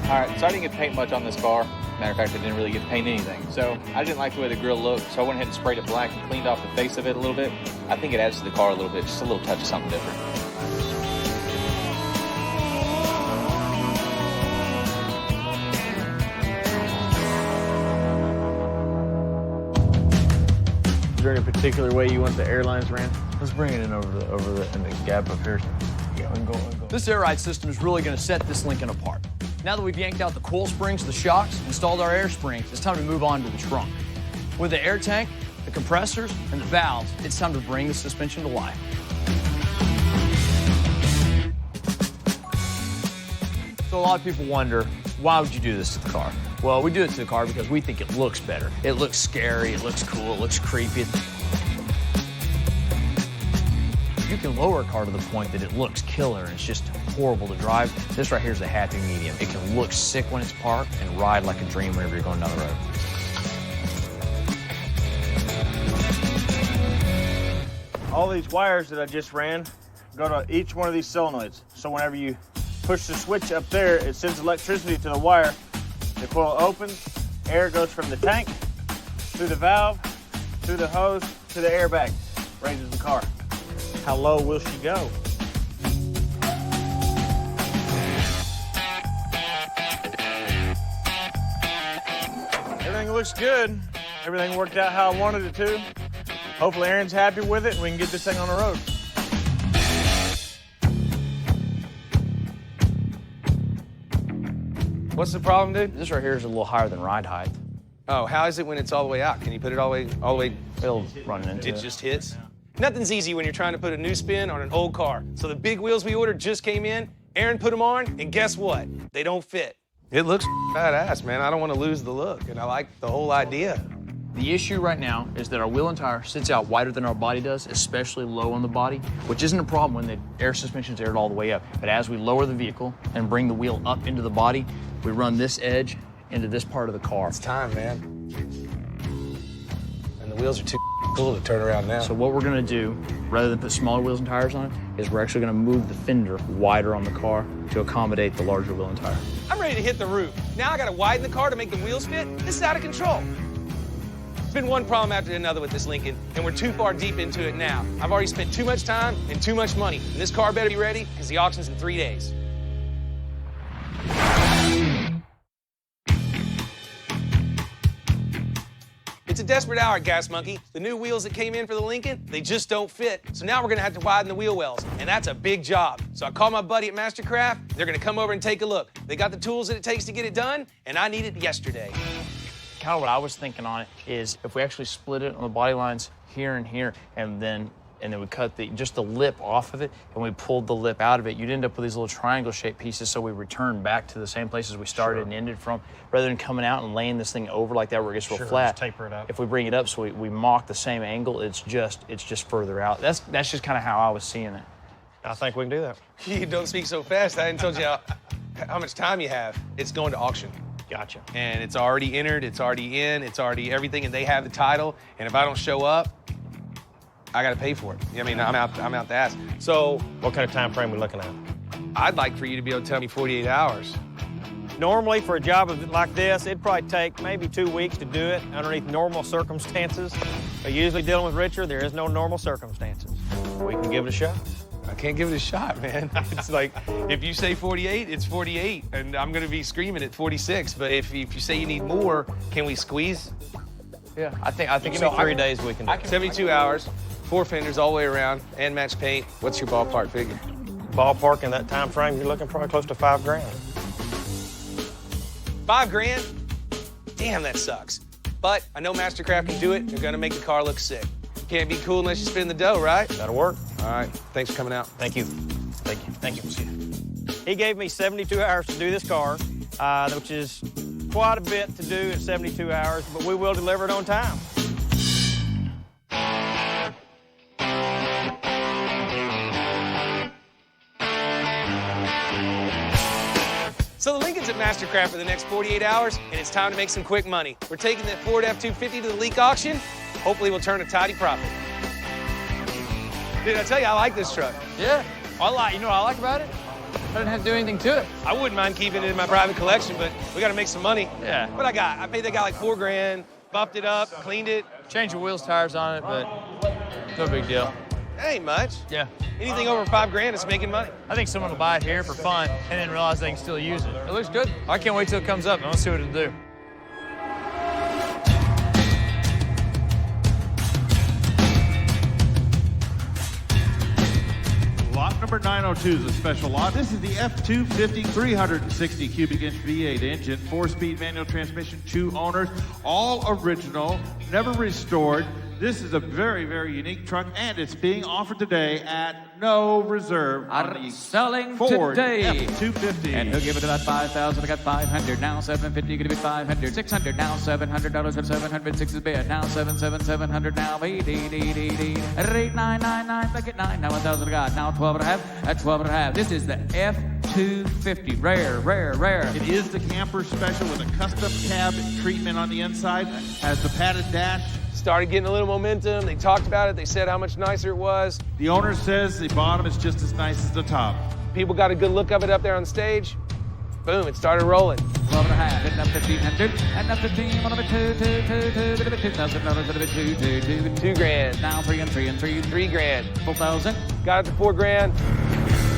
All right, so I didn't get to paint much on this car. Matter of fact, I didn't really get to paint anything. So I didn't like the way the grill looked, so I went ahead and sprayed it black and cleaned off the face of it a little bit. I think it adds to the car a little bit, just a little touch of something different. Is there any particular way you want the airlines ran? Let's bring it in over the gap up here. Yeah, go. This air ride system is really going to set this Lincoln apart. Now that we've yanked out the coil springs, the shocks, installed our air springs, it's time to move on to the trunk. With the air tank, the compressors, and the valves, it's time to bring the suspension to life. So a lot of people wonder, why would you do this to the car? Well, we do it to the car because we think it looks better. It looks scary, it looks cool, it looks creepy. You can lower a car to the point that it looks killer and it's just horrible to drive. This right here is a happy medium. It can look sick when it's parked and ride like a dream whenever you're going down the road. All these wires that I just ran go to each one of these solenoids. So whenever you push the switch up there, it sends electricity to the wire. The coil opens, air goes from the tank, through the valve, through the hose, to the airbag. Raises the car. How low will she go? Everything looks good. Everything worked out how I wanted it to. Hopefully Aaron's happy with it and we can get this thing on the road. What's the problem, dude? This right here is a little higher than ride height. Oh, how is it when it's all the way out? Can you put it all the way? It'll run into it. It just hits? Nothing's easy when you're trying to put a new spin on an old car. So the big wheels we ordered just came in. Aaron put them on, and guess what? They don't fit. It looks badass, man. I don't want to lose the look, and I like the whole idea. The issue right now is that our wheel and tire sits out wider than our body does, especially low on the body, which isn't a problem when the air suspension's aired all the way up. But as we lower the vehicle and bring the wheel up into the body, we run this edge into this part of the car. It's time, man. And the wheels are too cool to turn around now. So what we're gonna do, rather than put smaller wheels and tires on it, is we're actually gonna move the fender wider on the car to accommodate the larger wheel and tire. I'm ready to hit the roof. Now I gotta widen the car to make the wheels fit? This is out of control. It's been one problem after another with this Lincoln, and we're too far deep into it now. I've already spent too much time and too much money. And this car better be ready, because the auction's in 3 days. It's a desperate hour, Gas Monkey. The new wheels that came in for the Lincoln, they just don't fit. So now we're gonna have to widen the wheel wells, and that's a big job. So I called my buddy at Mastercraft. They're gonna come over and take a look. They got the tools that it takes to get it done, and I need it yesterday. Kind of what I was thinking on it is if we actually split it on the body lines here and here, and then we cut just the lip off of it, and we pulled the lip out of it, you'd end up with these little triangle-shaped pieces, so we return back to the same places we started and ended from, rather than coming out and laying this thing over like that where it gets real flat. Just taper it up. If we bring it up so we mock the same angle, it's just further out. That's just kind of how I was seeing it. I think we can do that. You don't speak so fast. I hadn't told you how much time you have. It's going to auction. Gotcha. And it's already entered, it's already in, it's already everything, and they have the title. And if I don't show up, I gotta pay for it. I mean, I'm out the ass. So, What kind of time frame are we looking at? I'd like for you to be able to tell me 48 hours. Normally, for a job like this, it'd probably take maybe 2 weeks to do it underneath normal circumstances. But usually dealing with Richard, there is no normal circumstances. We can give it a shot. I can't give it a shot, man. It's like, if you say 48, it's 48, and I'm gonna be screaming at 46. But if you say you need more, can we squeeze? Yeah, I think Give me 3 days, we can do it. 72 hours, 4 fenders all the way around, and match paint. What's your ballpark figure? Ballpark in that time frame, you're looking probably close to $5 grand. $5 grand? Damn, that sucks. But I know Mastercraft can do it. They're gonna make the car look sick. Can't be cool unless you spin the dough, right? That'll work. All right, thanks for coming out. Thank you. Thank you. Thank you. See you. He gave me 72 hours to do this car, which is quite a bit to do in 72 hours, but we will deliver it on time. So the Lincoln's at Mastercraft for the next 48 hours, and it's time to make some quick money. We're taking that Ford F-250 to the leak auction. Hopefully we'll turn a tidy profit. Dude, I tell you, I like this truck. Yeah, you know what I like about it? I didn't have to do anything to it. I wouldn't mind keeping it in my private collection, but we gotta make some money. Yeah. What I got? I paid that guy like $4 grand, buffed it up, cleaned it. Change the wheels, tires on it, but no big deal. That ain't much. Yeah. Anything over $5 grand is making money. I think someone will buy it here for fun and then realize they can still use it. It looks good. I can't wait till it comes up. I want to see what it'll do. Lot number 902 is a special lot. This is the F-250 360 cubic inch V8 engine, 4-speed manual transmission, 2 owners, all original, never restored. This is a very, very unique truck, and it's being offered today at no reserve on the selling Ford today. F-250. And he'll give it about 5,000. I got 500 now, 750. Gonna be 500, 600 now, $700 at 706 is bid now, 700 now, 8,999. Back at 9 now, 1,000 I got now, 12 and a half. At 12 and a half. This is the F-250. Rare. It is the camper special with a custom cab treatment on the inside. Has the padded dash. Started getting a little momentum. They talked about it. They said how much nicer it was. The owner says the bottom is just as nice as the top. People got a good look of it up there on stage. Boom, it started rolling. 12 and a half, hitting up 1,500, and up 15, one of it, $2,000, $2 grand. Now 3 and 3 and 3. $3 grand. 4,000. Got it to $4 grand.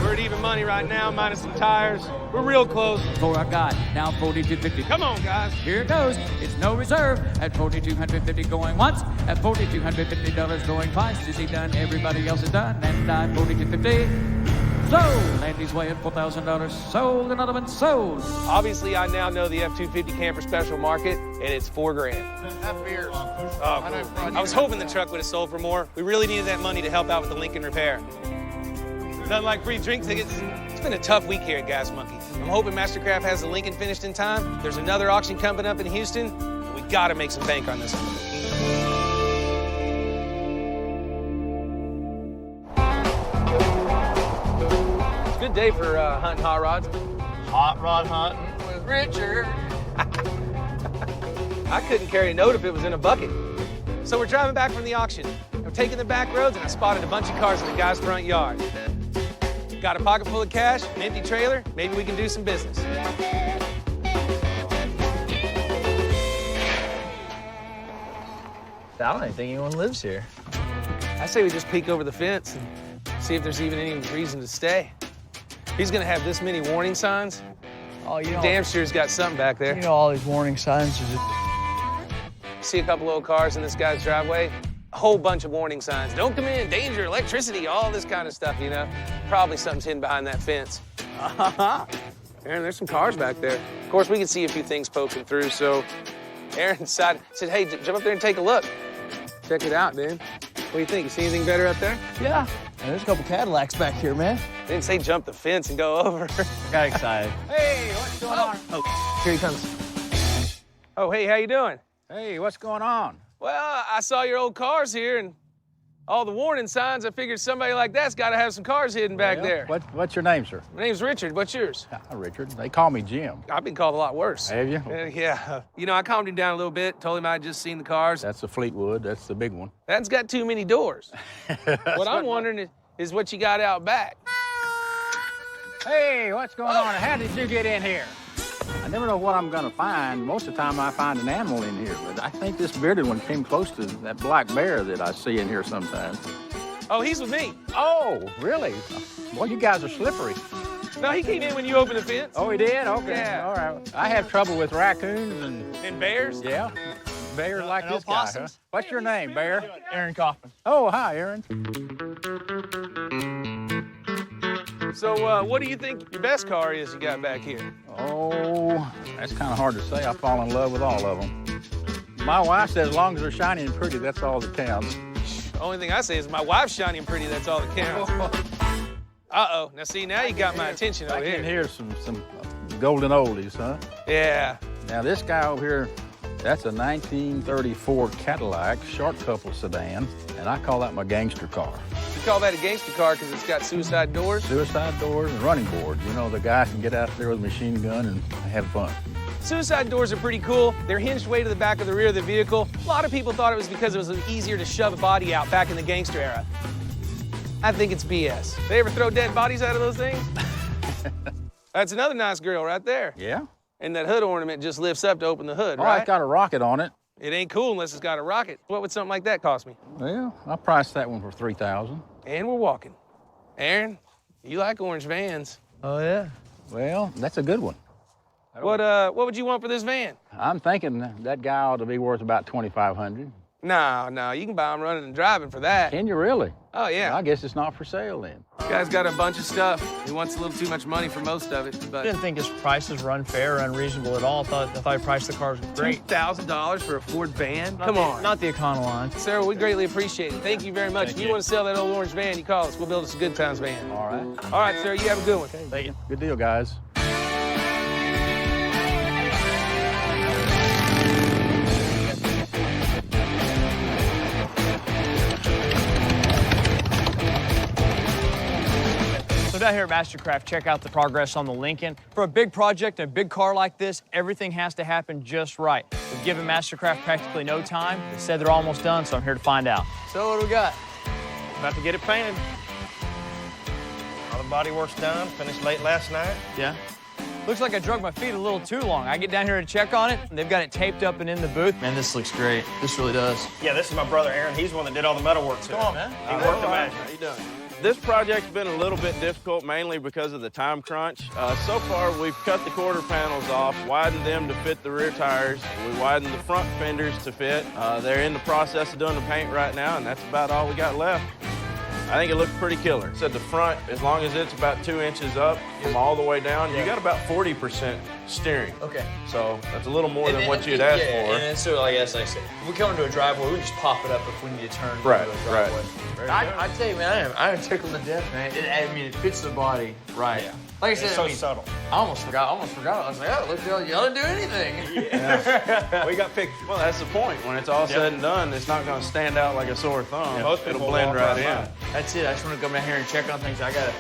We're at even money right now, minus some tires. We're real close. 4 I got, now 4,250. Come on, guys. Here it goes. It's no reserve at 4,250 going once, at $4,250 going twice. Is he done? Everybody else is done. And I'm 4,250. Sold. Andy's way at $4,000. Sold. Another one sold. Obviously, I now know the F-250 camper special market, and it's $4 grand. Have beers. Oh, cool. I was hoping the truck would have sold for more. We really needed that money to help out with the Lincoln repair. Nothing like free drink tickets. It's been a tough week here at Gas Monkey. I'm hoping Mastercraft has the Lincoln finished in time. There's another auction coming up in Houston. We gotta make some bank on this one. It's a good day for hunting hot rods. Hot rod hunting with Richard. I couldn't carry a note if it was in a bucket. So we're driving back from the auction. I'm taking the back roads, and I spotted a bunch of cars in the guy's front yard. Got a pocket full of cash, an empty trailer, maybe we can do some business. I don't even think anyone lives here. I say we just peek over the fence and see if there's even any reason to stay. He's gonna have this many warning signs. Oh, you know, Damn sure he's got something back there. You know all these warning signs are just... See a couple old cars in this guy's driveway. A whole bunch of warning signs. Don't come in, danger, electricity, all this kind of stuff, you know? Probably something's hidden behind that fence. Aaron, there's some cars back there. Of course, we can see a few things poking through, so Aaron said, hey, jump up there and take a look. Check it out, man. What do you think? You see anything better up there? Yeah. And there's a couple Cadillacs back here, man. They didn't say jump the fence and go over. Got excited. Hey, what's going on? Oh, here he comes. Oh, hey, how you doing? Hey, what's going on? Well, I saw your old cars here and all the warning signs. I figured somebody like that's got to have some cars hidden back there. What's your name, sir? My name's Richard. What's yours? Richard. They call me Jim. I've been called a lot worse. Have you? Yeah. You know, I calmed him down a little bit, told him I'd just seen the cars. That's the Fleetwood. That's the big one. That's got too many doors. What I'm wondering is what you got out back. Hey, what's going on? How did you get in here? I never know what I'm gonna find. Most of the time I find an animal in here, but I think this bearded one came close to that black bear that I see in here sometimes. Oh, he's with me. Oh, really? Boy, you guys are slippery. No, he came in when you opened the fence. Oh, he did? Okay. Yeah. All right. I have trouble with raccoons and bears? Yeah. Bears like this guy, huh? What's your name, Bear? Aaron Kaufman. Oh, hi, Aaron. So, what do you think your best car is you got back here? Oh, that's kind of hard to say. I fall in love with all of them. My wife says as long as they're shiny and pretty, that's all that counts. Only thing I say is my wife's shiny and pretty, that's all that counts. Uh-oh. Now, see, now you got my attention over I here. can hear some golden oldies, huh? Yeah. Now, this guy over here, that's a 1934 Cadillac short couple sedan, and I call that my gangster car. You call that a gangster car because it's got suicide doors? Suicide doors and running boards. You know, the guy can get out there with a machine gun and have fun. Suicide doors are pretty cool. They're hinged way to the back of the rear of the vehicle. A lot of people thought it was because it was easier to shove a body out back in the gangster era. I think it's BS. They ever throw dead bodies out of those things? That's another nice grill right there. Yeah? And that hood ornament just lifts up to open the hood, Oh, right? it's got a rocket on it. It ain't cool unless it's got a rocket. What would something like that cost me? Well, I priced that one for $3,000. And we're walking. Aaron, you like orange vans. Oh, yeah. Well, that's a good one. What would you want for this van? I'm thinking that guy ought to be worth about $2,500. No, you can buy them running and driving for that. Can you really? Oh, yeah. Well, I guess it's not for sale then. This guy's got a bunch of stuff. He wants a little too much money for most of it, but... I didn't think his prices were unfair or unreasonable at all. I thought he priced the cars great. $2,000 for a Ford van? Come on. Not the Econoline. Sir, we greatly appreciate it. Thank you very much. If you want to sell that old orange van, you call us. We'll build us a good times van. All right. All right, sir, you have a good one. Thank you. Good deal, guys. So down here at Mastercraft, check out the progress on the Lincoln. For a big project and a big car like this, everything has to happen just right. We've given Mastercraft practically no time. They said they're almost done, so I'm here to find out. So what do we got? About to get it painted. All the body work's done. Finished late last night. Yeah. Looks like I drug my feet a little too long. I get down here to check on it, and they've got it taped up and in the booth. Man, this looks great. This really does. Yeah, this is my brother Aaron. He's the one that did all the metal work. Come on, man. He worked the magic. How you doing? This project's been a little bit difficult, mainly because of the time crunch. So far, we've cut the quarter panels off, widened them to fit the rear tires. We widened the front fenders to fit. They're in the process of doing the paint right now, and that's about all we got left. I think it looks pretty killer. It's at the front, as long as it's about 2 inches up from all the way down, you got about 40% steering. Okay. So that's a little more than what you'd ask for. And then, so like I said, if we come into a driveway, we just pop it up if we need to turn into Right, a driveway. I tell you, man, I am tickled to death, man. It fits the body right. Yeah. Like I said, It's so subtle. I almost forgot. I was like, oh, look, y'all didn't do anything. Yeah. We got pictures. Well, that's the point. When it's all said and done, it's not going to stand out like a sore thumb. Most It'll people blend walk right right in. That's it. I just want to come down here and check on things. I got to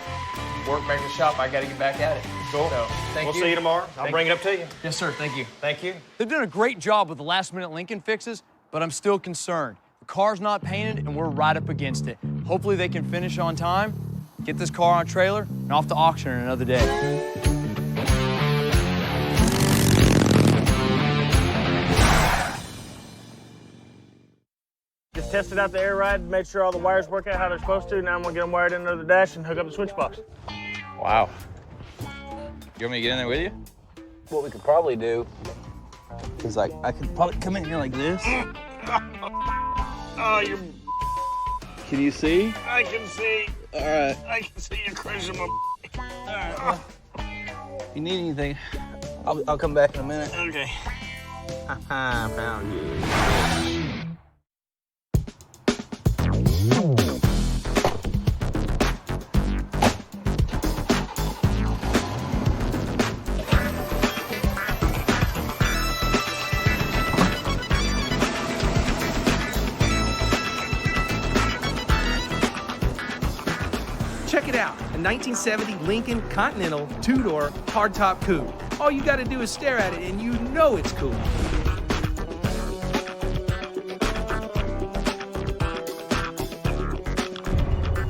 work back in the shop. I got to get back at it. Cool. So, thank you. We'll see you tomorrow. I'll bring it up to you. Yes, sir. Thank you. Thank you. They've done a great job with the last-minute Lincoln fixes, but I'm still concerned. The car's not painted, and we're right up against it. Hopefully they can finish on time, get this car on a trailer, and off to auction in another day. Just tested out the air ride, made sure all the wires work out how they're supposed to. Now I'm gonna get them wired into the dash and hook up the switch box. Wow. You want me to get in there with you? What we could probably do is I could probably come in here like this. Oh, you're... Can you see? I can see. All right. I can see you crushing my... All right, well, if you need anything, I'll come back in a minute. Okay. I found you. Check it out, a 1970 Lincoln Continental two-door hardtop coupe. All you gotta do is stare at it and you know it's cool.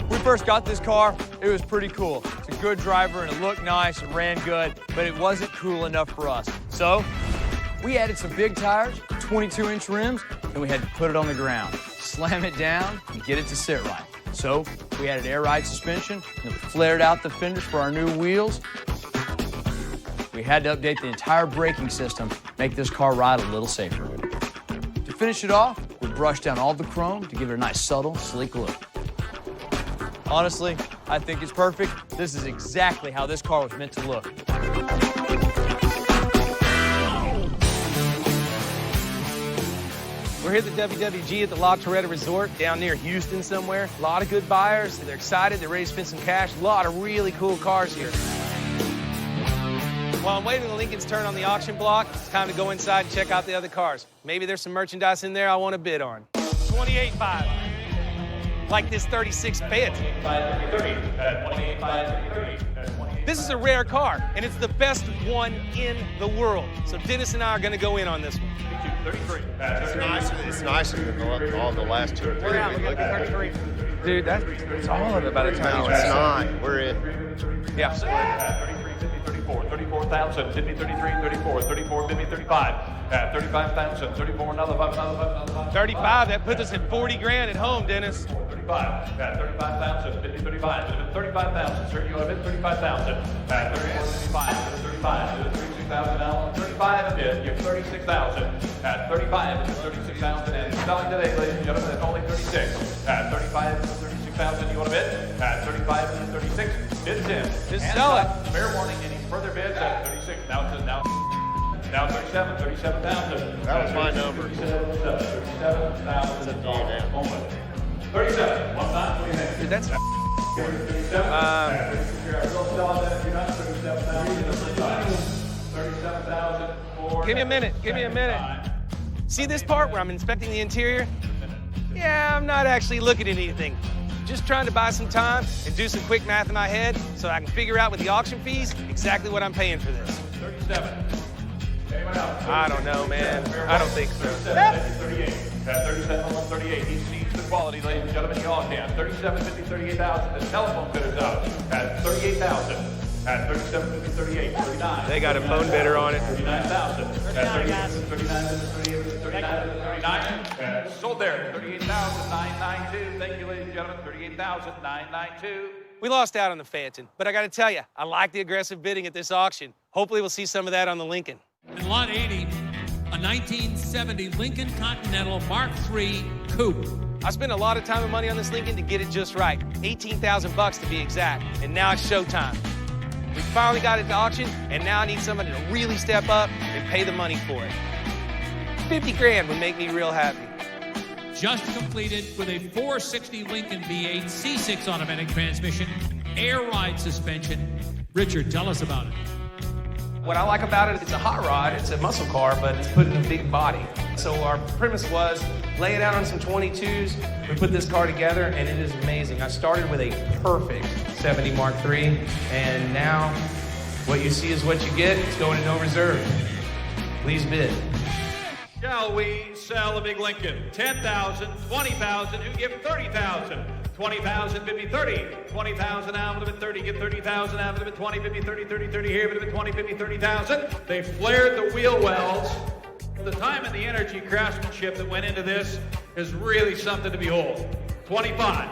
When we first got this car, it was pretty cool. It's a good driver and it looked nice, it ran good, but it wasn't cool enough for us. So we added some big tires, 22-inch rims, and we had to put it on the ground, slam it down, and get it to sit right. So we added air ride suspension and flared out the fenders for our new wheels. We had to update the entire braking system, make this car ride a little safer. To finish it off, we brushed down all the chrome to give it a nice, subtle, sleek look. Honestly, I think it's perfect. This is exactly how this car was meant to look. We're here at the WWG at the La Torreta Resort down near Houston somewhere. A lot of good buyers. They're excited. They're ready to spend some cash. A lot of really cool cars here. While I'm waiting for the Lincoln's turn on the auction block, it's time to go inside and check out the other cars. Maybe there's some merchandise in there I want to bid on. 28.5. Like this 36 Fed. This is a rare car, and it's the best one in the world. So Dennis and I are going to go in on this one. 33. It's nicer than all the last two. Look at 33. Dude, that's all of it by the time. No, it's not. We're in. Yeah. 33, 34, 34,000, 50, 33, 34, 34, 50, 35, 35,000, 34, another 5, 35, that puts us at 40 grand at home, Dennis. 35. At 35,000, 50, 35. 35,000, sir, you want to bid 35,000. At 35, 35, 36,000 now. 35 a bid, you're 36,000. At 35, 36,000, and selling today, ladies and gentlemen, it's only 36. At 35, 36,000, you want to bid? At 35 and 36, bids in. Just sell it. Fair warning, any further bids at 36. Now it says now 37, 37,000. That was my number. 37,000. 37. One time, what do you think? Dude, that's give me a minute. Give me a minute. See this part where I'm inspecting the interior? Yeah, I'm not actually looking at anything. Just trying to buy some time and do some quick math in my head so I can figure out with the auction fees exactly what I'm paying for this. 37. I don't know, man. I don't think so. 38. 37, 138. He sees the quality, ladies and gentlemen. You all can. 37, 50, 38,000. The telephone bid is out at 38,000. At 37, 50, 38, 39. They got a phone bidder on it. 39,000. At 39, 38, 39. Sold there. 38,992. Thank you, ladies and gentlemen. 38,992. We lost out on the Phantom, but I got to tell you, I like the aggressive bidding at this auction. Hopefully we'll see some of that on the Lincoln. In lot 80, a 1970 Lincoln Continental Mark III Coupe. I spent a lot of time and money on this Lincoln to get it just right. 18,000 bucks to be exact, and now it's showtime. We finally got it to auction, and now I need somebody to really step up and pay the money for it. 50 grand would make me real happy. Just completed with a 460 Lincoln V8 C6 automatic transmission, air ride suspension. Richard, tell us about it. What I like about it, it's a hot rod, it's a muscle car, but it's put in a big body. So our premise was lay it out on some 22s, we put this car together, and it is amazing. I started with a perfect 70 Mark III, and now what you see is what you get. It's going to no reserve. Please bid. Shall we sell a big Lincoln? 10,000, 20,000, who give 30,000? 20,000, 50, 30. 20,000 out of it, 30, get 30,000 out of it, 20, 50, 30, 30, 30 here, but 20, 50, 30,000. They flared the wheel wells. The time and the energy craftsmanship that went into this is really something to behold. 25.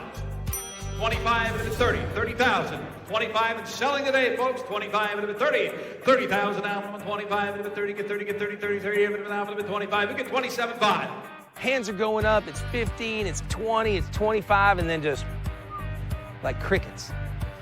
25 and 30, 30,000. 25 and selling today, folks. 25 and 30. 30,000 out of 25 and 30, get 30, get 30, 30, 30, out of 25. We get 27.5. Hands are going up, it's 15, it's 20, it's 25, and then just like crickets.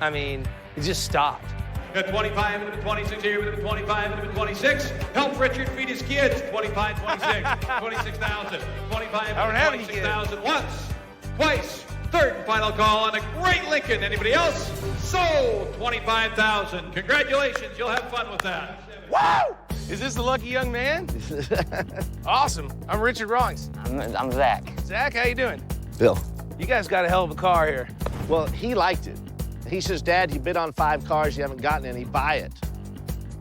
I mean, it just stopped. Got 25 and 26 here, with 25 and 26. Help Richard feed his kids. 25, 26, 26,000. 25 and 26,000 once, twice. Third and final call on a great Lincoln. Anybody else? Sold 25,000. Congratulations, you'll have fun with that. Woo! Is this the lucky young man? Awesome. I'm Richard Rawlings. I'm Zach. Zach, how you doing? Bill. You guys got a hell of a car here. Well, he liked it. He says, Dad, you bid on 5 cars, you haven't gotten any, buy it.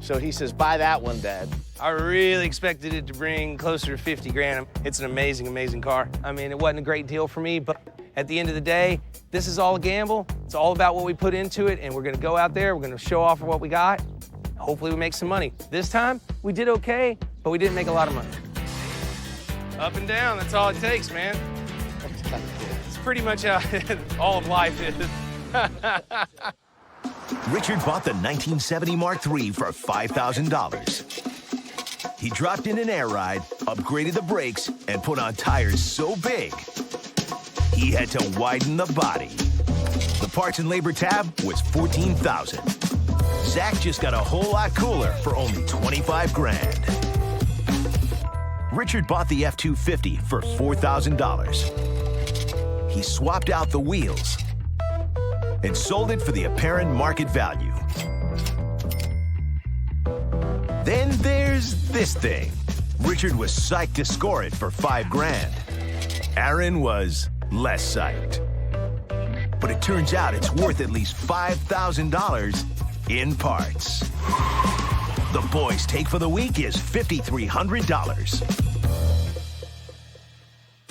So he says, buy that one, Dad. I really expected it to bring closer to 50 grand. It's an amazing, amazing car. I mean, it wasn't a great deal for me, but at the end of the day, this is all a gamble. It's all about what we put into it, and we're gonna go out there, we're gonna show off what we got. Hopefully we make some money. This time, we did okay, but we didn't make a lot of money. Up and down, that's all it takes, man. It's pretty much how all of life is. Richard bought the 1970 Mark III for $5,000. He dropped in an air ride, upgraded the brakes, and put on tires so big, he had to widen the body. The parts and labor tab was $14,000. Zach just got a whole lot cooler for only 25 grand. Richard bought the F-250 for $4,000. He swapped out the wheels and sold it for the apparent market value. Then there's this thing. Richard was psyched to score it for 5 grand. Aaron was less psyched. But it turns out it's worth at least $5,000 in parts. The boys' take for the week is $5,300.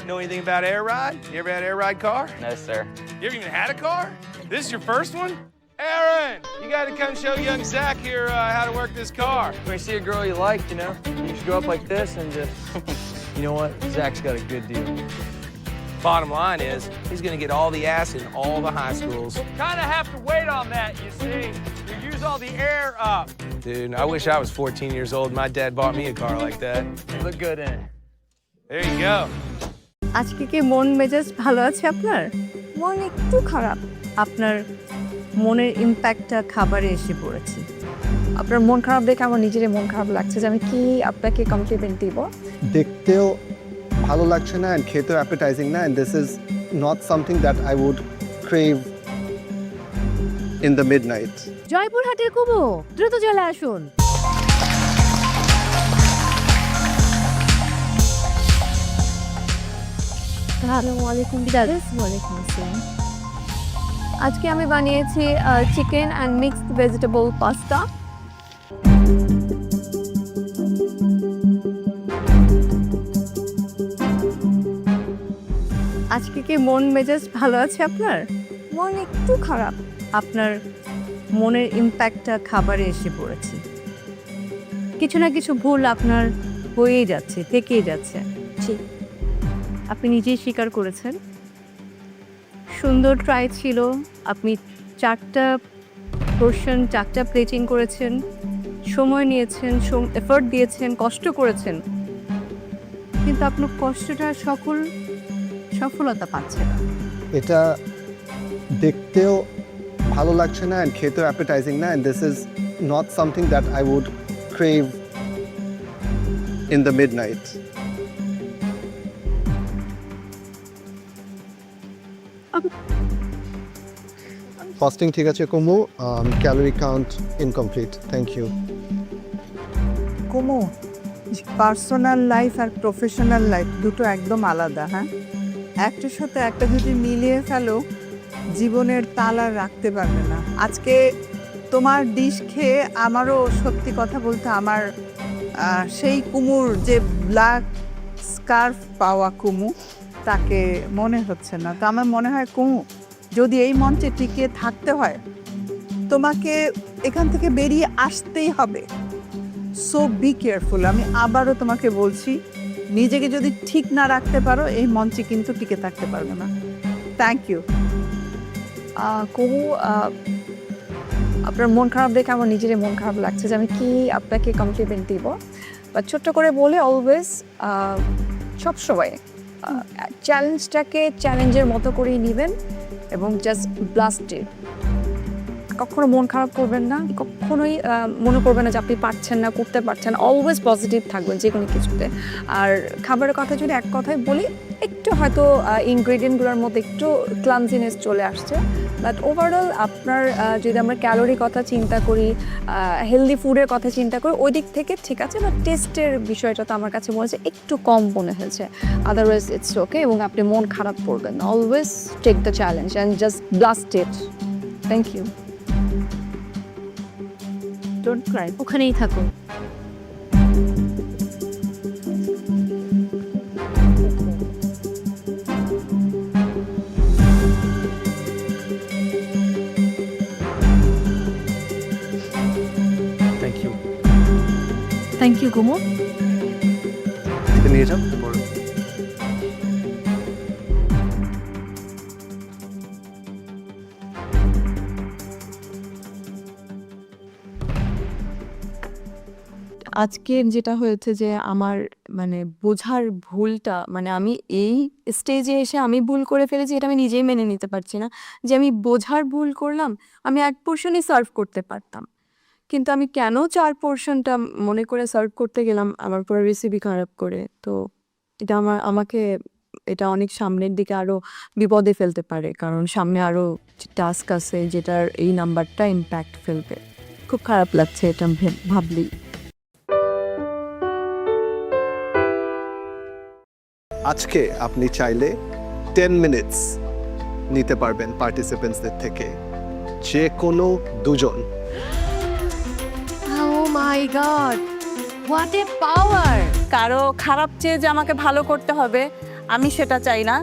Know anything about air ride? You ever had an air ride car? No, sir. You ever even had a car? This is your first one? Aaron, you got to come show young Zach here how to work this car. When you see a girl you like, you know, you should go up like this and just, you know what? Zach's got a good deal. Bottom line is, he's going to get all the ass in all the high schools. Kind of have to wait on that, you see. You use all the air up. Dude, I wish I was 14 years old. My dad bought me a car like that. You look good in it. There you go. আজকে কি মন মেজাজ ভালো আছে আপনার? মন একটু খারাপ। আপনার মনের ইমপ্যাক্টটা খাবারে এসে পড়েছে। আপনার মন খারাপ দেখে আমার নিজেরই মন খারাপ লাগছে যে আমি কি আপনাকে কমপ্লিমেন্ট দিব। দেখতেও ভালো লাগছে না and খেতেও অ্যাপেটাইজিং না, and this is not something that I would crave in the midnight. জয়পুরহাটের কুমু, দ্রুত চলে আসুন। আসসালামু আলাইকুম বিদাস। ওয়ালাইকুম আসসালাম। আজকে আমি বানিয়েছি chicken and mixed vegetable pasta. আজকে কি মন মেজাজ ভালো আছে আপনার? মন একটু খারাপ। আপনার মনের ইমপ্যাক্টটা খাবারে এসে পড়েছে। কিছু না কিছু ভুল আপনার হয়েই যাচ্ছে, থেকেই যাচ্ছে। ঠিক, আপনি নিজেই স্বীকার করেছেন। সুন্দর ট্রাই ছিল, আপনি 4টা পোরশন 4টা প্লেটিং করেছেন, সময় নিয়েছেন, এফোর্ট দিয়েছেন, কষ্ট করেছেন, কিন্তু আপনার কষ্টটা সফলতা পাচ্ছে না। এটা দেখতেও ভালো লাগছে না and খেতেও অ্যাপেটাইজিং না, and this is not something that I would crave in the midnight. Fasting ঠিক আছে Kumu, calorie count incomplete. Thank you. Kumu, personal life আর প্রফেশনাল লাইফ দুটো একদম আলাদা। হ্যাঁ, একটার সাথে একটা যদি মিলিয়ে ফেলো জীবনের তাল আর রাখতে পারবে না। আজকে তোমার ডিশ খেয়ে আমারও সত্যি কথা বলতে আমার সেই কুমুর যে ব্ল্যাক স্কার্ফ পাওয়া কুমু তাকে মনে হচ্ছে না। তো আমার মনে হয় কুমু, যদি এই মঞ্চে টিকে থাকতে হয় তোমাকে এখান থেকে বেরিয়ে আসতেই হবে। So be careful. আমি আবারও তোমাকে বলছি, নিজেকে যদি ঠিক না রাখতে পারো এই মঞ্চে কিন্তু টিকে থাকতে পারবে না। Thank you. কুমু, আপনার মন খারাপ দেখে আমার নিজেরই মন খারাপ লাগছে যে আমি কি আপনাকে কমপ্লিমেন্ট দিব। বা ছোট্ট করে বলে অলওয়েজ সবসময় চ্যালেঞ্জটাকে চ্যালেঞ্জের মতো করেই নেবেন এবং জাস্ট ব্লাস্টেড। কখনো মন খারাপ করবেন না, কখনোই মনে করবেন না যে আপনি পারছেন না, করতে পারছেন। অলওয়েজ পজিটিভ থাকবেন যে কোনো কিছুতে। আর খাবারের কথা যদি এক কথায় বলি, একটু হয়তো ইনগ্রেডিয়েন্টগুলোর মধ্যে একটু ক্লামজিনেস চলে আসছে, বাট ওভারঅল আপনার যদি আমরা ক্যালোরি কথা চিন্তা করি, হেলদি ফুডের কথা চিন্তা করি, ওই দিক থেকে ঠিক আছে। বাট টেস্টের বিষয়টা তো আমার কাছে মনে হচ্ছে একটু কম মনে হয়েছে। Otherwise it's okay. এবং আপনি মন খারাপ করবেন না, always take the challenge and just blast it. Thank you. Don't cry, ওখানেই থাকুন। Thank you. Thank you Kumu. নিয়ে যাও। আজকের যেটা হয়েছে যে আমার বোঝার ভুলটা, আমি এই স্টেজে এসে আমি ভুল করে ফেলেছি, এটা আমি নিজেই মেনে নিতে পারছি না যে আমি বোঝার ভুল করলাম। আমি এক পোর্শনই সার্ভ করতে পারতাম, কিন্তু আমি কেন 4 পোর্শনটা মনে করে সার্ভ করতে গেলাম আমার পুরো রেসিপি খারাপ করে। তো এটা আমাকে এটা অনেক সামনের দিকে আরও বিপদে ফেলতে পারে, কারণ সামনে আরও টাস্ক আছে যেটার এই নাম্বারটা ইম্প্যাক্ট ফেলবে। খুব খারাপ লাগছে এটা ভাবলেই। আজকে আপনি চাইলে 10 মিনিটস নিতে পারবেন পার্টিসিপেন্টসদের থেকে, যে কোনো 2 জন। Oh my God, what a power! কারো খারাপ চেয়ে যে আমাকে ভালো করতে হবে আমি সেটা চাই না।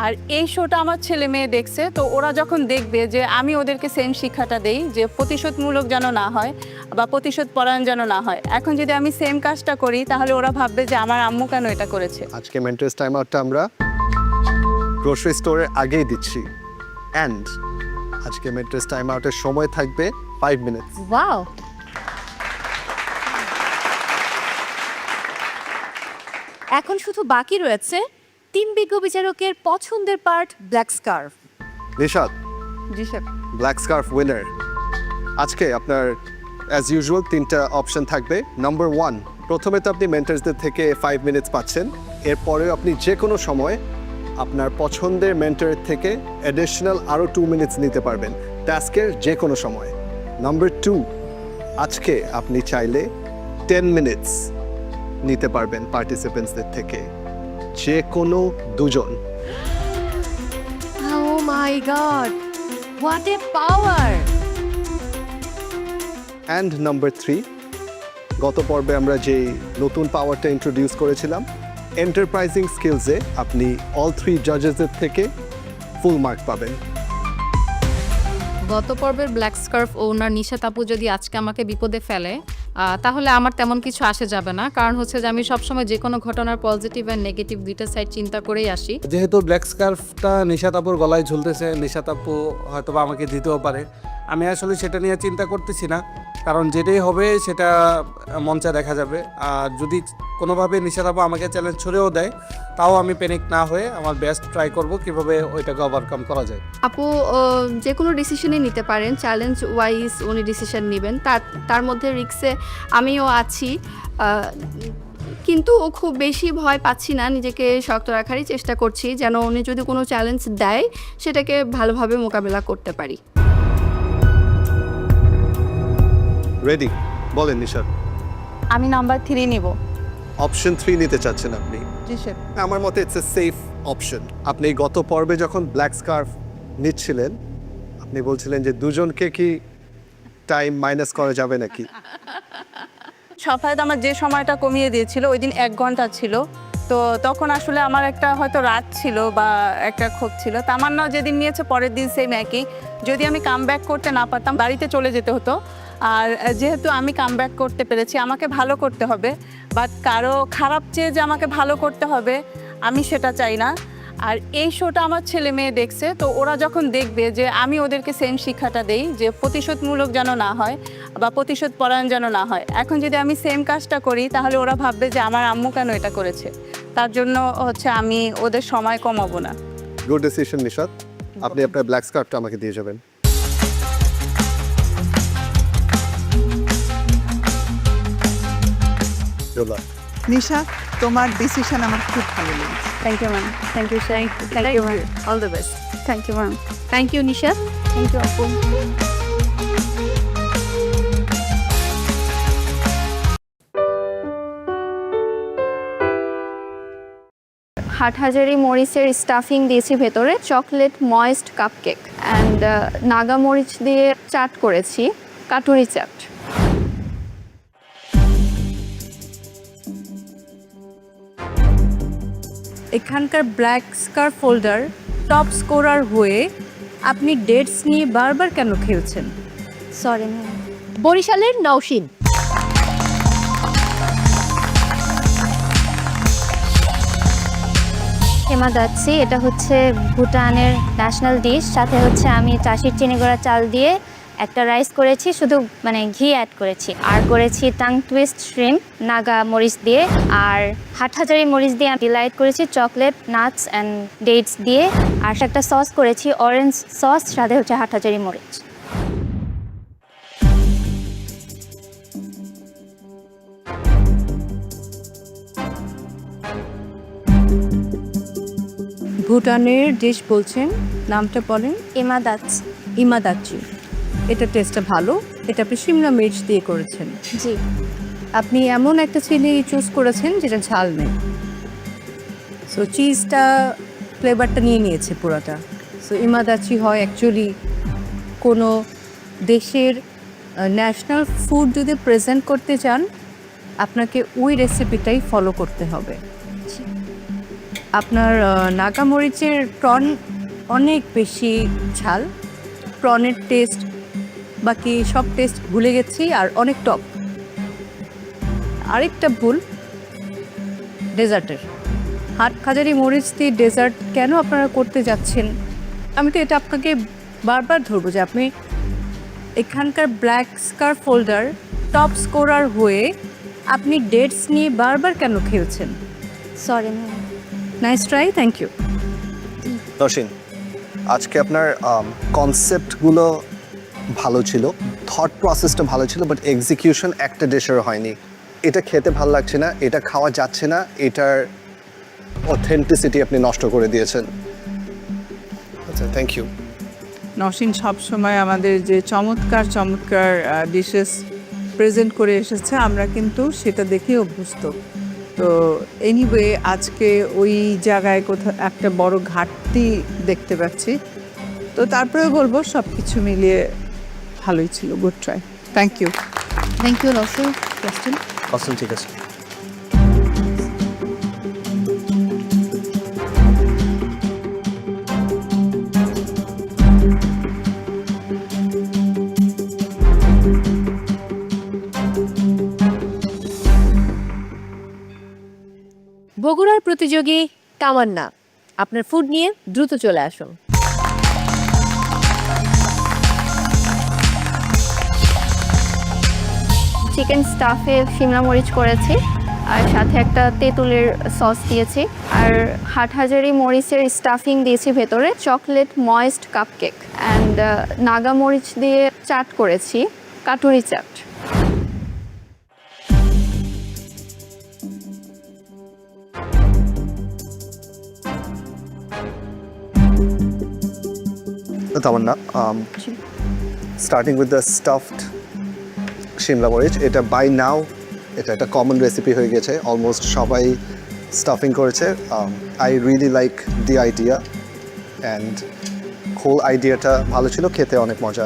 আর এই শোটা আমার ছেলে মেয়ে দেখছে, তো ওরা যখন দেখবে যে আমি ওদেরকে সেম শিক্ষাটা দেই যে প্রতিশোধমূলক যেন না হয় বা প্রতিশোধ পরায়ণ যেন না হয়। এখন যদি আমি সেম কাজটা করি তাহলে ওরা ভাববে যে আমার আম্মু কেন এটা করেছে। আজকে মেন্টরস টাইম আউটটা আমরা গ্রোসারি স্টোরের আগেই দিচ্ছি। অ্যান্ড আজকে মেট্রেস টাইম আউটের সময় থাকবে 5 মিনিটস। ওয়াও, এখন শুধু বাকি রয়েছে 3 বিজ্ঞ বিচারকের পছন্দের পার্ট, ব্ল্যাক স্কার্ফ। নিশাদ, জি স্যার। Black scarf winner. আজকে আপনার অ্যাজ ইউজুয়াল 3টা অপশন থাকবে। নাম্বার 1, প্রথমে তো আপনি মেন্টরসদের থেকে 5 মিনিটস পাচ্ছেন। এরপরেও আপনি যে কোনো সময় আপনার পছন্দের মেন্টরের থেকে অ্যাডিশনাল আরও 2 মিনিটস নিতে পারবেন টাস্কের যে কোনো সময়। নাম্বার 2, আজকে আপনি চাইলে 10 মিনিটস নিতে পারবেন পার্টিসিপেন্টসদের থেকে, যে কোনো 2 জন। Oh my god, what a power! And number 3, গত পর্বে আমরা যে নতুন পাওয়ারটা ইন্ট্রোডিউস করেছিলাম, এন্টারপ্রাইজিং স্কিলসে আপনি অল 3 জাজেসদের থেকে ফুল মার্ক পাবেন। গত পর্বের ব্ল্যাক স্কার্ফ ওনার নিশাত আপু যদি আজকে আমাকে বিপদে ফেলে তাহলে আমার তেমন কিছু আসে যাবে না, কারণ হচ্ছে যে আমি সবসময় যে কোনো ঘটনার পজিটিভ অ্যান্ড নেগেটিভ দুইটা সাইড চিন্তা করেই আসি। যেহেতু ব্ল্যাক স্কার্ফটা নিশাত আপুর গলায় ঝুলতেছে, নিশাত আপু হয়তো বা আমাকে দিতেও পারে, আমি আসলে সেটা নিয়ে চিন্তা করতেছি না, কারণ যেটাই হবে সেটা মঞ্চে দেখা যাবে। আর যদি কোনোভাবে নিশাত আপু আমাকে চ্যালেঞ্জ ছুড়েও দেয়, তাও আমি প্যানিক না হয়ে আমার বেস্ট ট্রাই করব কিভাবে ওইটাকে ওভারকাম করা যায়। আপু যে কোনো ডিসিশনই নিতে পারেন, চ্যালেঞ্জ ওয়াইজ উনি ডিসিশন নেবেন, তার মধ্যে রিক্সে আমিও আছি, কিন্তু খুব বেশি ভয় পাচ্ছি না, নিজেকে শক্ত রাখারই চেষ্টা করছি যেন উনি যদি কোনো চ্যালেঞ্জ দেয় সেটাকে ভালোভাবে মোকাবেলা করতে পারি। রেডি? বলেন নিশাদ। আমি নাম্বার 3 নিব। অপশন 3 নিতে চাচ্ছেন আপনি? জি স্যার। আমার মতে ইটস এ সেফ অপশন। আপনি গত পর্বে যখন ব্ল্যাক স্কার্ফ নিচ্ছিলেন, আপনি বলছিলেন যে 2 জনকে কি টাইম মাইনাস করা যাবে নাকি? সাফায়েত আমার যে সময়টা কমিয়ে দিয়েছিল, ওই দিন 1 ঘন্টা ছিল, তো তখন আসলে আমার একটা হয়তো রাত ছিল বা একটা ক্ষোভ ছিল। তামান্নাও যেদিন নিয়েছে পরের দিন সেম একই। যদি আমি কাম ব্যাক করতে না পারতাম বাড়িতে চলে যেতে হতো। আর যেহেতু আমি কাম ব্যাক করতে পেরেছি, আমাকে ভালো করতে হবে, বাট কারো খারাপ চেয়ে যে আমাকে ভালো করতে হবে আমি সেটা চাই না। আর এই শোটা আমার ছেলে মেয়ে দেখছে, তো ওরা যখন দেখবে যে আমি ওদেরকে সেম শিক্ষাটা দেই যে প্রতিশোধমূলক যেন না হয় বা প্রতিশোধ পরায়ণ যেন না হয়। এখন যদি আমি সেম কাজটা করি তাহলে ওরা ভাববে যে আমার আম্মু কেন এটা করেছে। তার জন্য হচ্ছে আমি ওদের সময় কমাবো না। Good decision Nishad. আপনি আপনার ব্ল্যাক স্কার্ফটা আমাকে দিয়ে যাবেন। নিশা, তোমার ডিসিশন আমার খুব ভালো লেগেছে। Thank you ma'am. Thank you sir. Thank you ma'am. All the best. Thank you ma'am. Thank you Nisha. Thank you আপু। হাটহাজারি মরিচের স্টাফিং দিয়েছি ভেতরে, chocolate moist cupcake and Naga মরিচ দিয়ে চাট করেছি, কাটুরি চাট। এখানকার black scarf holder top scorer হয়ে আপনি ডেটস নিয়ে বারবার কেন খেলছেন? Sorry ma'am. বরিশালের নওশিন। হেমা যাচ্ছি, এটা হচ্ছে ভুটানের ন্যাশনাল ডিশ, সাথে হচ্ছে আমি চাষির চিনিগুড়া চাল দিয়ে একটা রাইস করেছি, শুধু মানে ঘি অ্যাড করেছি, আর করেছি টাং টুইস্ট শ্রিম্প নাগা মরিচ দিয়ে, আর হাটহাজারি মরিচ দিয়ে ডিলাইট করেছি চকলেট নাটস অ্যান্ড ডেটস দিয়ে, আর একটা সস করেছি অরেঞ্জ সস, সাথে হচ্ছে হাটহাজারি মরিচ। ভুটানের ডিশ বলছেন, নামটা বলেন। ইমাদাচ্ছি। ইমাদাচ্ছি। এটা টেস্টটা ভালো, এটা আপনি শিমলা মির্চ দিয়ে করেছেন। জি। আপনি এমন একটা চিলি চুজ করেছেন যেটা ঝাল নেই, সো চিজটা ফ্লেভারটা নিয়ে নিয়েছে পুরোটা। সো ইমাদাচ্ছি হয় অ্যাকচুয়ালি কোনো দেশের ন্যাশনাল ফুড যদি প্রেজেন্ট করতে চান আপনাকে ওই রেসিপিটাই ফলো করতে হবে। আপনার নাগা মরিচের প্রন অনেক বেশি ঝাল, প্রনের টেস্ট বাকি সব টেস্ট ভুলে গেছি, আর অনেক টক। আরেকটা ভুল ডেজার্টের, হাটহাজারী মরিচ দিয়ে ডেজার্ট কেন আপনারা করতে যাচ্ছেন? আমি তো এটা আপনাকে বারবার ধরবো যে আপনি এখানকার black scarf holder top scorer হয়ে আপনি ডেটস নিয়ে বারবার কেন খেলছেন? Sorry ma'am. Nice try, thank you. Nasheen, আজকে আপনার কনসেপ্টগুলো ভালো ছিল, থট প্রসেসটা ভালো ছিল, বাট এক্সিকিউশন একটা ডিশেরও হয়নি। এটা খেতে ভালো লাগছে না, এটা খাওয়া যাচ্ছে না, এটার অথেন্টিসিটি আপনি নষ্ট করে দিয়েছেন। আচ্ছা, থ্যাংক ইউ। নসীন সবসময় আমাদের যে চমৎকার চমৎকার ডিশেস প্রেজেন্ট করে এসেছে, আমরা কিন্তু সেটা দেখে অভ্যস্ত। তো এনিওয়ে আজকে ওই জায়গায় কোথাও একটা বড় ঘাটতি দেখতে পাচ্ছি। তো তারপরে বলবো সব কিছু মিলিয়ে ভালোই ছিল, good try, thank you. Thank you Nasheen. Justin? Awesome, ঠিক আছে। বগুড়ার প্রতিযোগী তামান্না, আপনার ফুড নিয়ে দ্রুত চলে আসুন। চিকেন স্টাফে শিমলা মরিচ করেছি, আর সাথে একটা তেঁতুলের সস দিয়েছি, আর হাটহাজারি মরিচের স্টাফিং দিয়েছি ভেতরে, chocolate moist cupcake and Naga মরিচ দিয়ে চাট করেছি, কাটুরি chaat. Tamanna, starting with the stuffed শিমলা মরিচ, এটা বাই নাও এটা একটা কমন রেসিপি হয়ে গেছে, অলমোস্ট সবাই স্টাফিং করেছে। I really like the idea and whole আইডিয়াটা ভালো ছিল, খেতে অনেক মজা।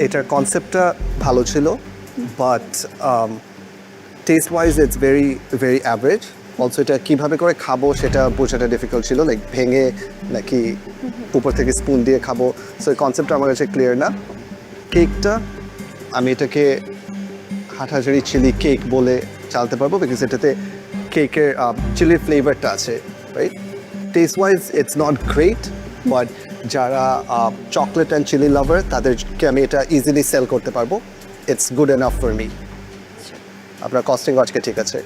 এটার কনসেপ্টটা ভালো ছিল, but taste wise it's very very average. Also এটা কীভাবে করে খাবো সেটা বোঝাটা ডিফিকাল্ট ছিল, লাইক ভেঙে নাকি উপর থেকে স্পুন দিয়ে খাবো, সো এই কনসেপ্টটা আমার কাছে ক্লিয়ার না। কেকটা আমি এটাকে হাটহাজারি চিলি কেক বলে চালতে পারবো, বিকজ এটাতে কেকের চিলির ফ্লেভারটা আছে, right? Taste wise it's not great, but যারা চকলেট অ্যান্ড চিলি লাভার তাদেরকে আমি এটা ইজিলি সেল করতে পারবো। It's good enough for me. আপনার কস্টিং আজকে ঠিক আছে।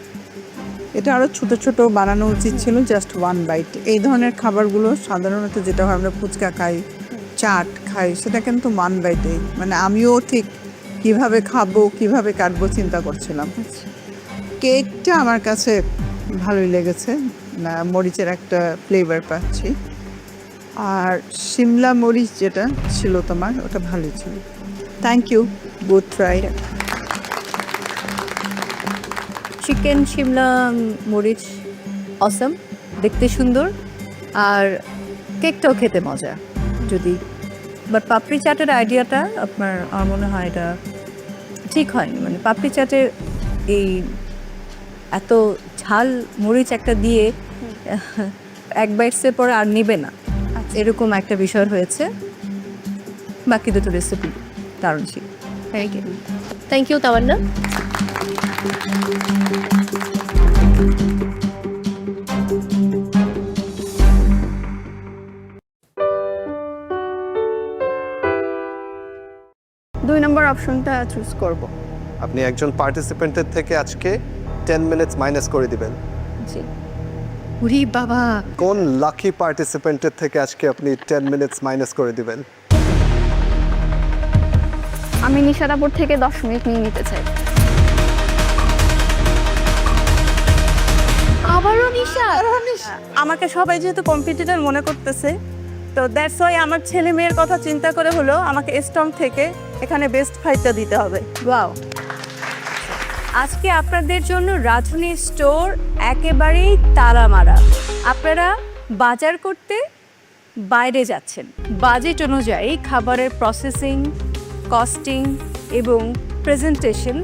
এটা আরও ছোটো ছোটো বানানো উচিত ছিল, জাস্ট ওয়ান বাইট। এই ধরনের খাবারগুলো সাধারণত যেটা হয় আমরা ফুচকা খাই, চাট খাই, সেটা কিন্তু ওয়ান বাইটেই, মানে আমিও ঠিক কিভাবে খাবো কিভাবে কাটবো চিন্তা করছিলাম। কেকটা আমার কাছে ভালোই লেগেছে, না মরিচের একটা ফ্লেভার পাচ্ছি, আর শিমলা মরিচ যেটা ছিল তোমার ওটা ভালোই ছিল। Thank you, good try. Chicken Shimla মরিচ অসম, দেখতে সুন্দর, আর কেকটাও খেতে মজা। যদি বাট পাপড়ি চাটের আইডিয়াটা আপনার আমার মনে হয় এটা ঠিক হয়নি, মানে পাপড়ি চাটের এই এত ঝাল মরিচ একটা দিয়ে এক বাইটসের পরে আর নিবে না, এরকম একটা বিষয় হয়েছে। বাকি দুটো রেসিপি দারুণ ছিল। থ্যাংক ইউ তামান্না। দুই নম্বর অপশনটা চুজ করব। আপনি একজন পার্টিসিপেন্টের থেকে আজকে 10 মিনিটস মাইনাস করে দিবেন। জি। উরি বাবা, কোন লাকি পার্টিসিপেন্টের থেকে আজকে আপনি 10 মিনিটস মাইনাস করে দিবেন? আমি নিশাদাপুর থেকে 10 মিনিট নিয়ে নিতে চাই। আবারও নিশা? আমাকে সবাই যেহেতু কম্পিটিটর মনে করতেছে, তো দ্যাটস ওয়াই আমার ছেলে মেয়ের কথা চিন্তা করে হলো আমাকে স্ট্রং থেকে এখানে বেস্ট ফাইটটা দিতে হবে। ওয়াও, আজকে আপনাদের জন্য রাধুনী স্টোর একেবারেই তালা মারা। আপনারা বাজার করতে বাইরে যাচ্ছেন, বাজেট অনুযায়ী খাবারের প্রসেসিং, কস্টিং এবং প্রেজেন্টেশন,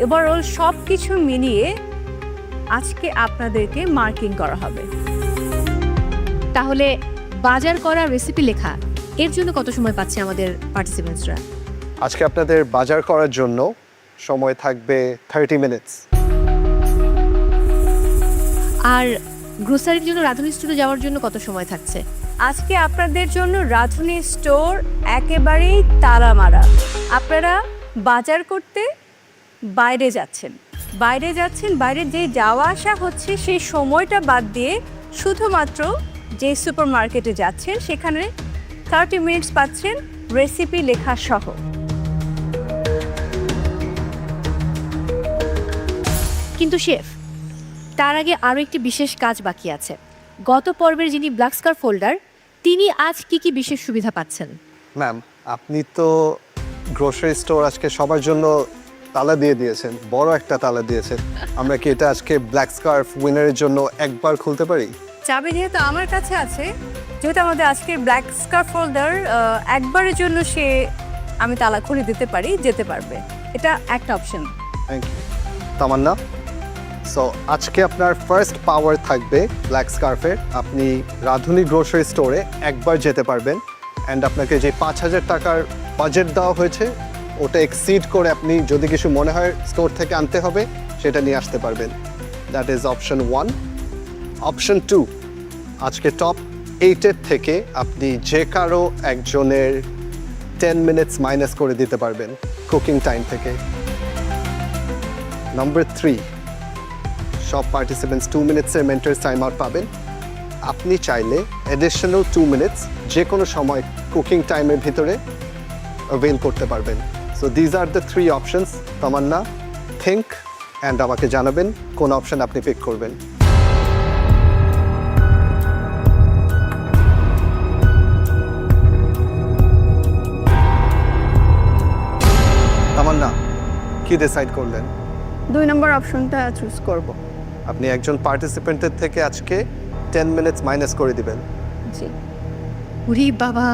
ওভারঅল সব কিছু মিলিয়ে আজকে আপনাদেরকে মার্কিং করা হবে। তাহলে বাজার করা, রেসিপি লেখা, এর জন্য কত সময় পাচ্ছে আমাদের পার্টিসিপেন্টসরা? আজকে আপনাদের বাজার করার জন্য সময় থাকবে 30 মিনিটস। আর গ্রোসারির জন্য রাধুনী স্টোরে যাওয়ার জন্য কত সময় থাকছে? আজকে আপনাদের জন্য রাধুনী স্টোর একেবারেই তালা মারা। আপনারা বাজার করতে বাইরে যাচ্ছেন, বাইরে যে যাওয়া আসা হচ্ছে সেই সময়টা বাদ দিয়ে শুধুমাত্র যে সুপার মার্কেটে যাচ্ছেন সেখানে 30 মিনিটস পাচ্ছেন রেসিপি লেখা সহ। কিন্তু শেফ, তার আগে আরও একটি বিশেষ কাজ বাকি আছে। গত পর্বের যিনি ব্ল্যাক স্কার্ফ হোল্ডার, তিনি আজ কি কি বিশেষ সুবিধা পাচ্ছেন? ম্যাম, আপনি তো গ্রোসারি স্টোর আজকে সবার জন্য তালা দিয়ে দিয়েছেন, বড় একটা তালা দিয়েছেন। আমরা কি এটা আজকে ব্ল্যাক স্কার্ফ উইনারের জন্য একবার খুলতে পারি? চাবি যেহেতু আমার কাছে আছে, যেহেতু আমাদের আজকের ব্ল্যাক স্কার্ফ হোল্ডার, একবারের জন্য আমি তালা খুলে দিতে পারি, যেতে পারবে। এটা একটা option. Thank you Tamanna. So আজকে আপনার ফার্স্ট পাওয়ার থাকবে ব্ল্যাক স্কার্ফের। আপনি রাধুনী গ্রোসারি স্টোরে একবার যেতে পারবেন, অ্যান্ড আপনাকে যে 5,000 টাকার বাজেট দেওয়া হয়েছে ওটা এক্সিড করে আপনি যদি কিছু মনে হয় স্টোর থেকে আনতে হবে সেটা নিয়ে আসতে পারবেন। That is option 1। অপশন 2, আজকে টপ 8-এর থেকে আপনি যে কারো একজনের 10 মিনিটস মাইনাস করে দিতে পারবেন কুকিং টাইম থেকে। নাম্বার 3, সব পার্টিসিপেন্টস 2 মিনিটসের মেন্টরস টাইম আউট পাবেন। আপনি চাইলে অ্যাডিশনাল 2 মিনিটস যে কোনো সময় কুকিং টাইমের ভিতরে অ্যাভেল করতে পারবেন। So these are the 3 options. Tamanna, think and আমাকে জানাবেন কোন অপশন আপনি পিক করবেন। তামান্না, কি ডিসাইড করলেন? 2 নম্বর অপশনটা চুজ করব। আপনি একজন পার্টিসিপেন্টের থেকে আজকে 10 মিনিটস মাইনাস করে দিবেন। জি। উরি বাবা,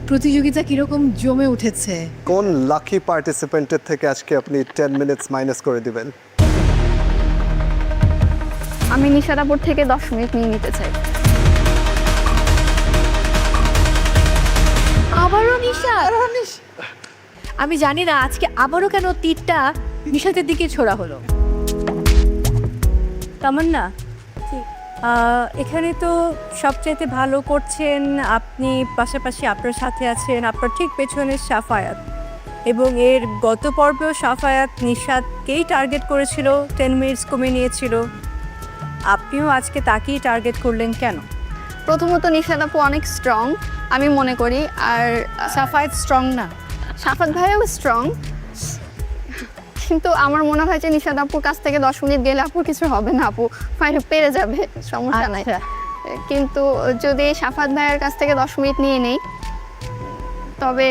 প্রতিযোগিতা কিরকম জমে উঠেছে। কোন লাকি পার্টিসিপেন্টের থেকে আজকে আপনি 10 মিনিটস মাইনাস করে দিবেন? আমি নিশাদাপুর থেকে 10 মিনিট নিয়ে নিতে চাই। আবারও নিশা। আমি জানি না আজকে আবারও কেন তীরটা নিশাতের দিকে ছোড়া হলো। তামান্না, এখানে তো সবচাইতে ভালো করছেন আপনি, পাশাপাশি আপনার সাথে আছেন আপনার ঠিক পেছনে সাফায়াত, এবং এর গত পর্বেও সাফায়াত নিশাদকেই টার্গেট করেছিল, 10 মিনিটস কমে নিয়েছিল। আপনিও আজকে তাকেই টার্গেট করলেন কেন? প্রথমত নিশাদাপু অনেক স্ট্রং আমি মনে করি, আর সাফায়াত স্ট্রং না। সাফাত ভাইও স্ট্রং, কিন্তু আমার মনে হয় যে নিশাদাপুর কাছ থেকে 10 মিনিট গেলে আপুর কিছু হবে না, আপু পেরে যাবে, সমস্যা নাই। কিন্তু যদি সাফাত ভাইয়ের কাছ থেকে 10 মিনিট নিয়ে নেই, তবে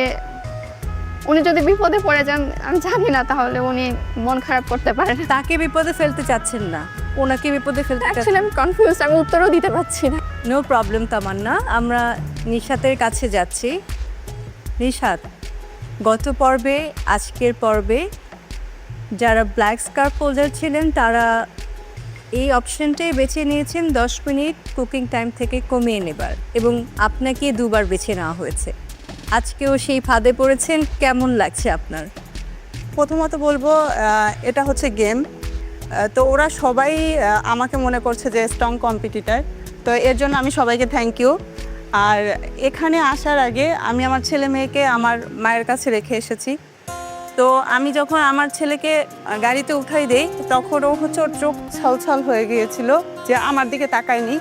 উনি যদি বিপদে পড়ে যান আমি জানি না, তাহলে উনি মন খারাপ করতে পারেন। তাকে বিপদে ফেলতে চাচ্ছেন না, ওনাকে বিপদে ফেলতে অ্যাকচুয়ালি আমি কনফিউজ, আমি উত্তরও দিতে পারছি না। নো প্রবলেম তামান্না, আমরা নিশাতের কাছে যাচ্ছি। নিশাত, গত পর্বে আজকের পর্বে যারা ব্ল্যাক স্কার্ফ হোল্ডার ছিলেন তারা এই অপশনটাই বেছে নিয়েছেন 10 মিনিট কুকিং টাইম থেকে কমিয়ে নেবার, এবং আপনাকে 2বার বেছে নেওয়া হয়েছে। আজকেও সেই ফাঁদে পড়েছেন, কেমন লাগছে আপনার? প্রথমত বলবো এটা হচ্ছে গেম, তো ওরা সবাই আমাকে মনে করছে যে স্ট্রং কম্পিটিটর, তো এর জন্য আমি সবাইকে থ্যাংক ইউ। আর এখানে আসার আগে আমি আমার ছেলে মেয়েকে আমার মায়ের কাছে রেখে এসেছি, তো আমি যখন আমার ছেলেকে গাড়িতে উঠাই দেই তখন ও হচ্ছে ওর চোখ ছলছল হয়ে গিয়েছিল যে আমার দিকে তাকায়নি,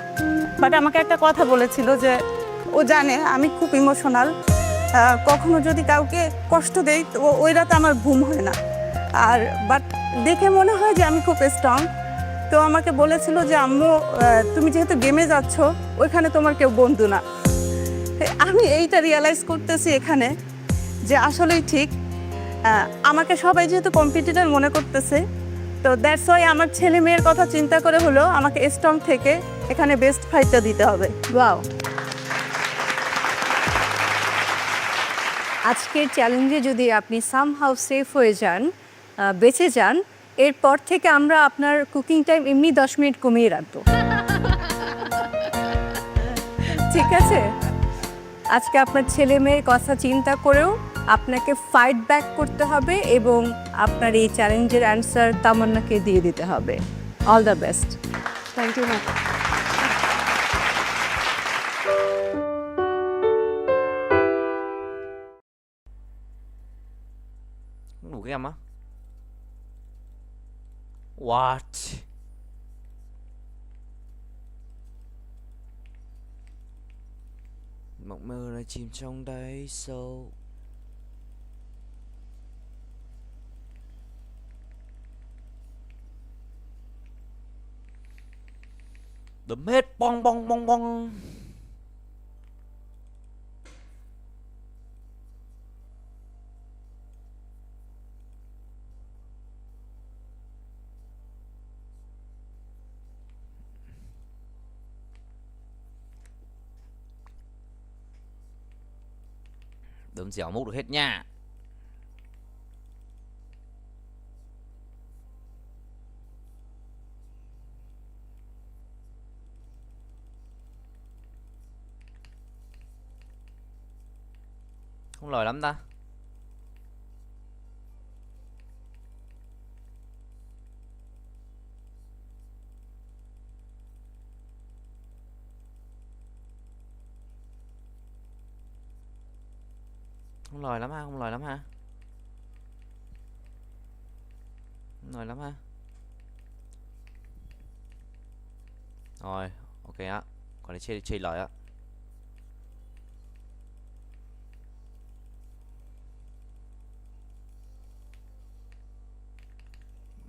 বাট আমাকে একটা কথা বলেছিল যে ও জানে আমি খুব ইমোশনাল, কখনো যদি কাউকে কষ্ট দেই তো ওই রাতে আমার ঘুম হয় না, আর বাট দেখে মনে হয় যে আমি খুব স্ট্রং। তো আমাকে বলেছিল যে আম্মু তুমি যেহেতু গেমে যাচ্ছ ওইখানে তোমার কেউ বন্ধু না। আমি এইটা রিয়েলাইজ করতেছি এখানে যে আসলেই ঠিক, আমাকে সবাই যেহেতু কম্পিটিটর মনে করতেছে, তো দ্যাটস ওয়াই আমার ছেলে মেয়ের কথা চিন্তা করে হলো আমাকে স্ট্রং থেকে এখানে বেস্ট ফাইটটা দিতে হবে। ওয়াও, আজকের চ্যালেঞ্জে যদি আপনি সামহাউ সেফ হয়ে যান, বেঁচে যান, এরপর থেকে আমরা আপনার কুকিং টাইম এমনি 10 মিনিট কমিয়ে রাখবো, ঠিক আছে? আজকে আপনার ছেলে মেয়ের কথা চিন্তা করেও আপনাকে ফাইট ব্যাক করতে হবে এবং আপনার এই চ্যালেঞ্জের অ্যান্সার তামান্নাকে দিয়ে দিতে হবে। All the best. Thank you ma'am. Không đủ cái em á. What? Mộng mơ là chìm trong đáy sâu. Đấm hết bong bong bong bong. Đấm dẻo múc được hết nha. Không lời lắm ta. Không lời lắm ha, không lời lắm ha. Không lời lắm ha. Rồi, ok á. Còn để chơi lời á.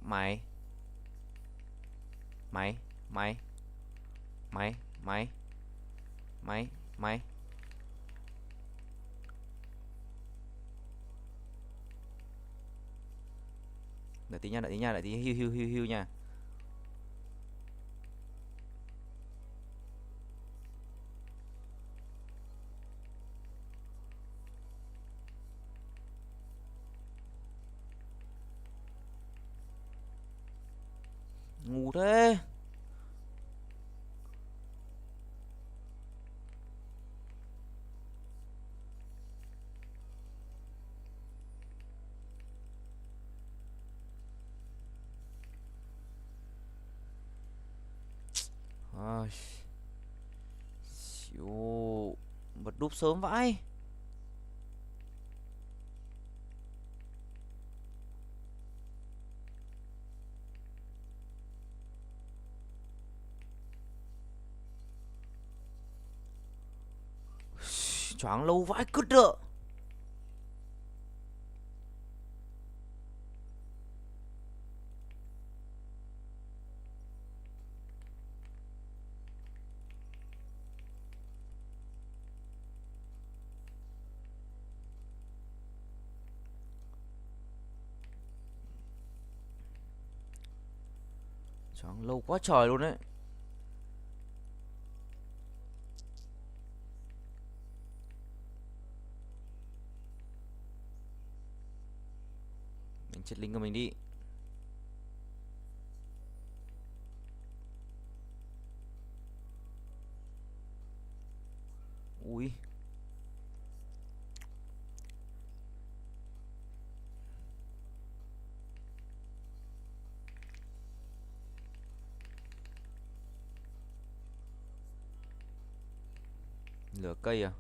Mày mày mày mày mày mày mày đợi tí nha, đợi tí nha, đợi tí, hiu nha. Ngu thế. Xíu bật đúp sớm vãi. Choáng lâu vãi cứt đợ. Choáng lâu quá trời luôn đấy. Mình chết lính của mình đi. Ui. Lửa cây à?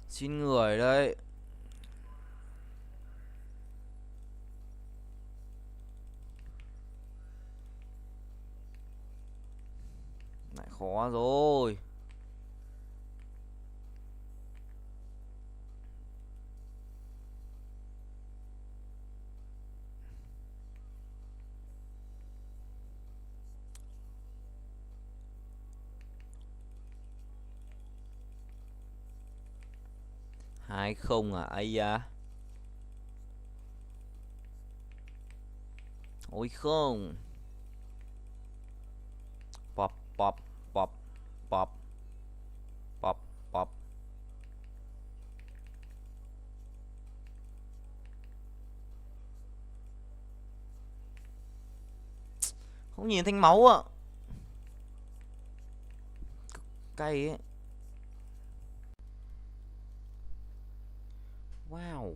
Xin người đấy. Lại khó rồi. Hai không à? Ây da. Ôi không. Pop pop pop pop pop pop. Không nhìn thanh máu ạ. Cay ấy. Wow.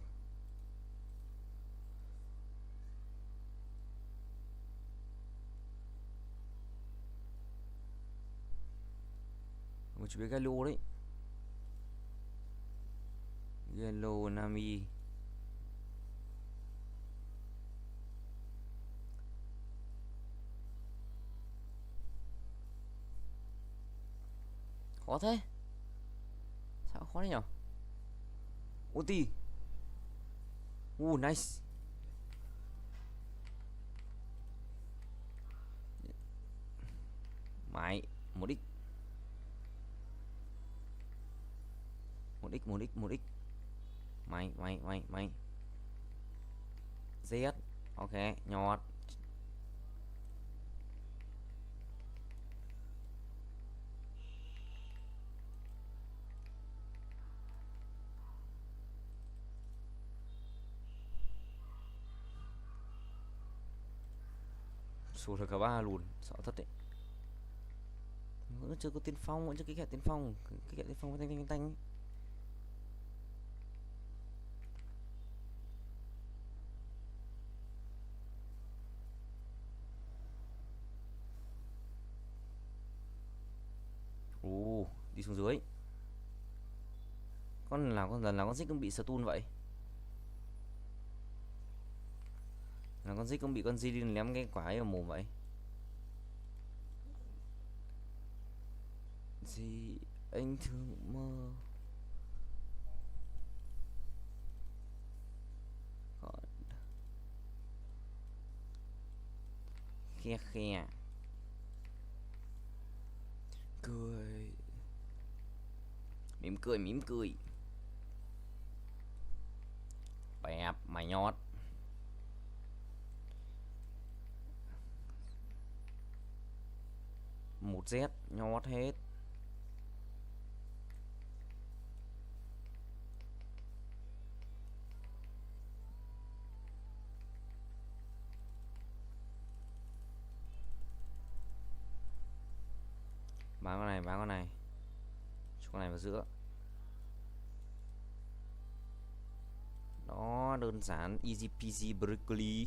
Một chú bé Galo đấy. Galo Nami. Khó thế. Sao khó thế nhở? Ulti. Nice. Mày 1x. 1x. Mày. Z. Ok, nhọt. Sụt được cả ba luôn, sợ thật đấy. Vẫn chưa có tiên phong, vẫn chưa cái kẹo tiên phong. Cái kẹo tiên phong tanh. Đi xuống dưới. Con lần nào con Zig cũng bị stun vậy. Là con Zig cũng bị con Zillion ném cái quả ấy vào mồm vậy. Gì anh thường mơ. Khe cười. Mỉm cười. Bẹp mày nhót. Một Z nhót hết. Bán con này. Cho con này vào giữa. Đó, đơn giản, easy peasy broccoli.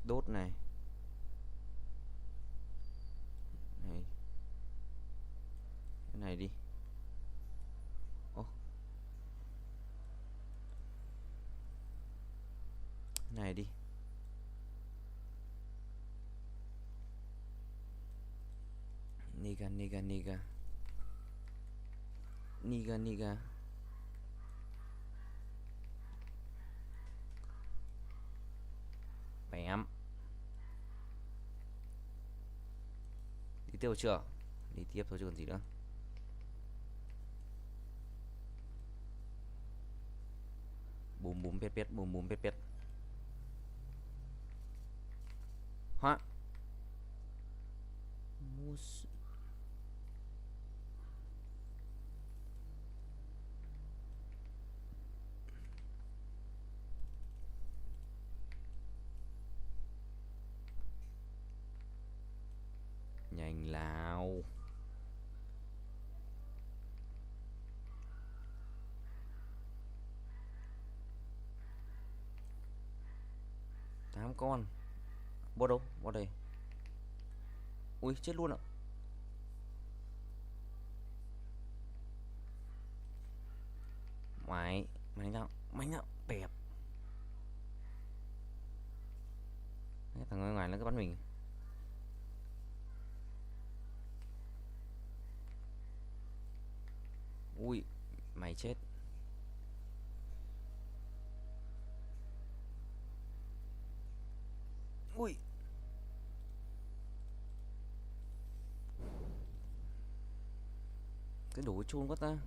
Đốt này. Cái này đi. Này đi. Niga. Bém. Đi tiếp chưa? Đi tiếp thôi chứ còn gì nữa. Bùm pét. Hả? Nhanh lao. Tám con. Bot đâu? Bot đây. Ui chết luôn ạ. Mày nào bẹp. Cái thằng ở ngoài nó cứ bắn mình. Ui mày chết. Ui. Cái đồ chôn quá ta.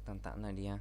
tạm tạm này đi ha.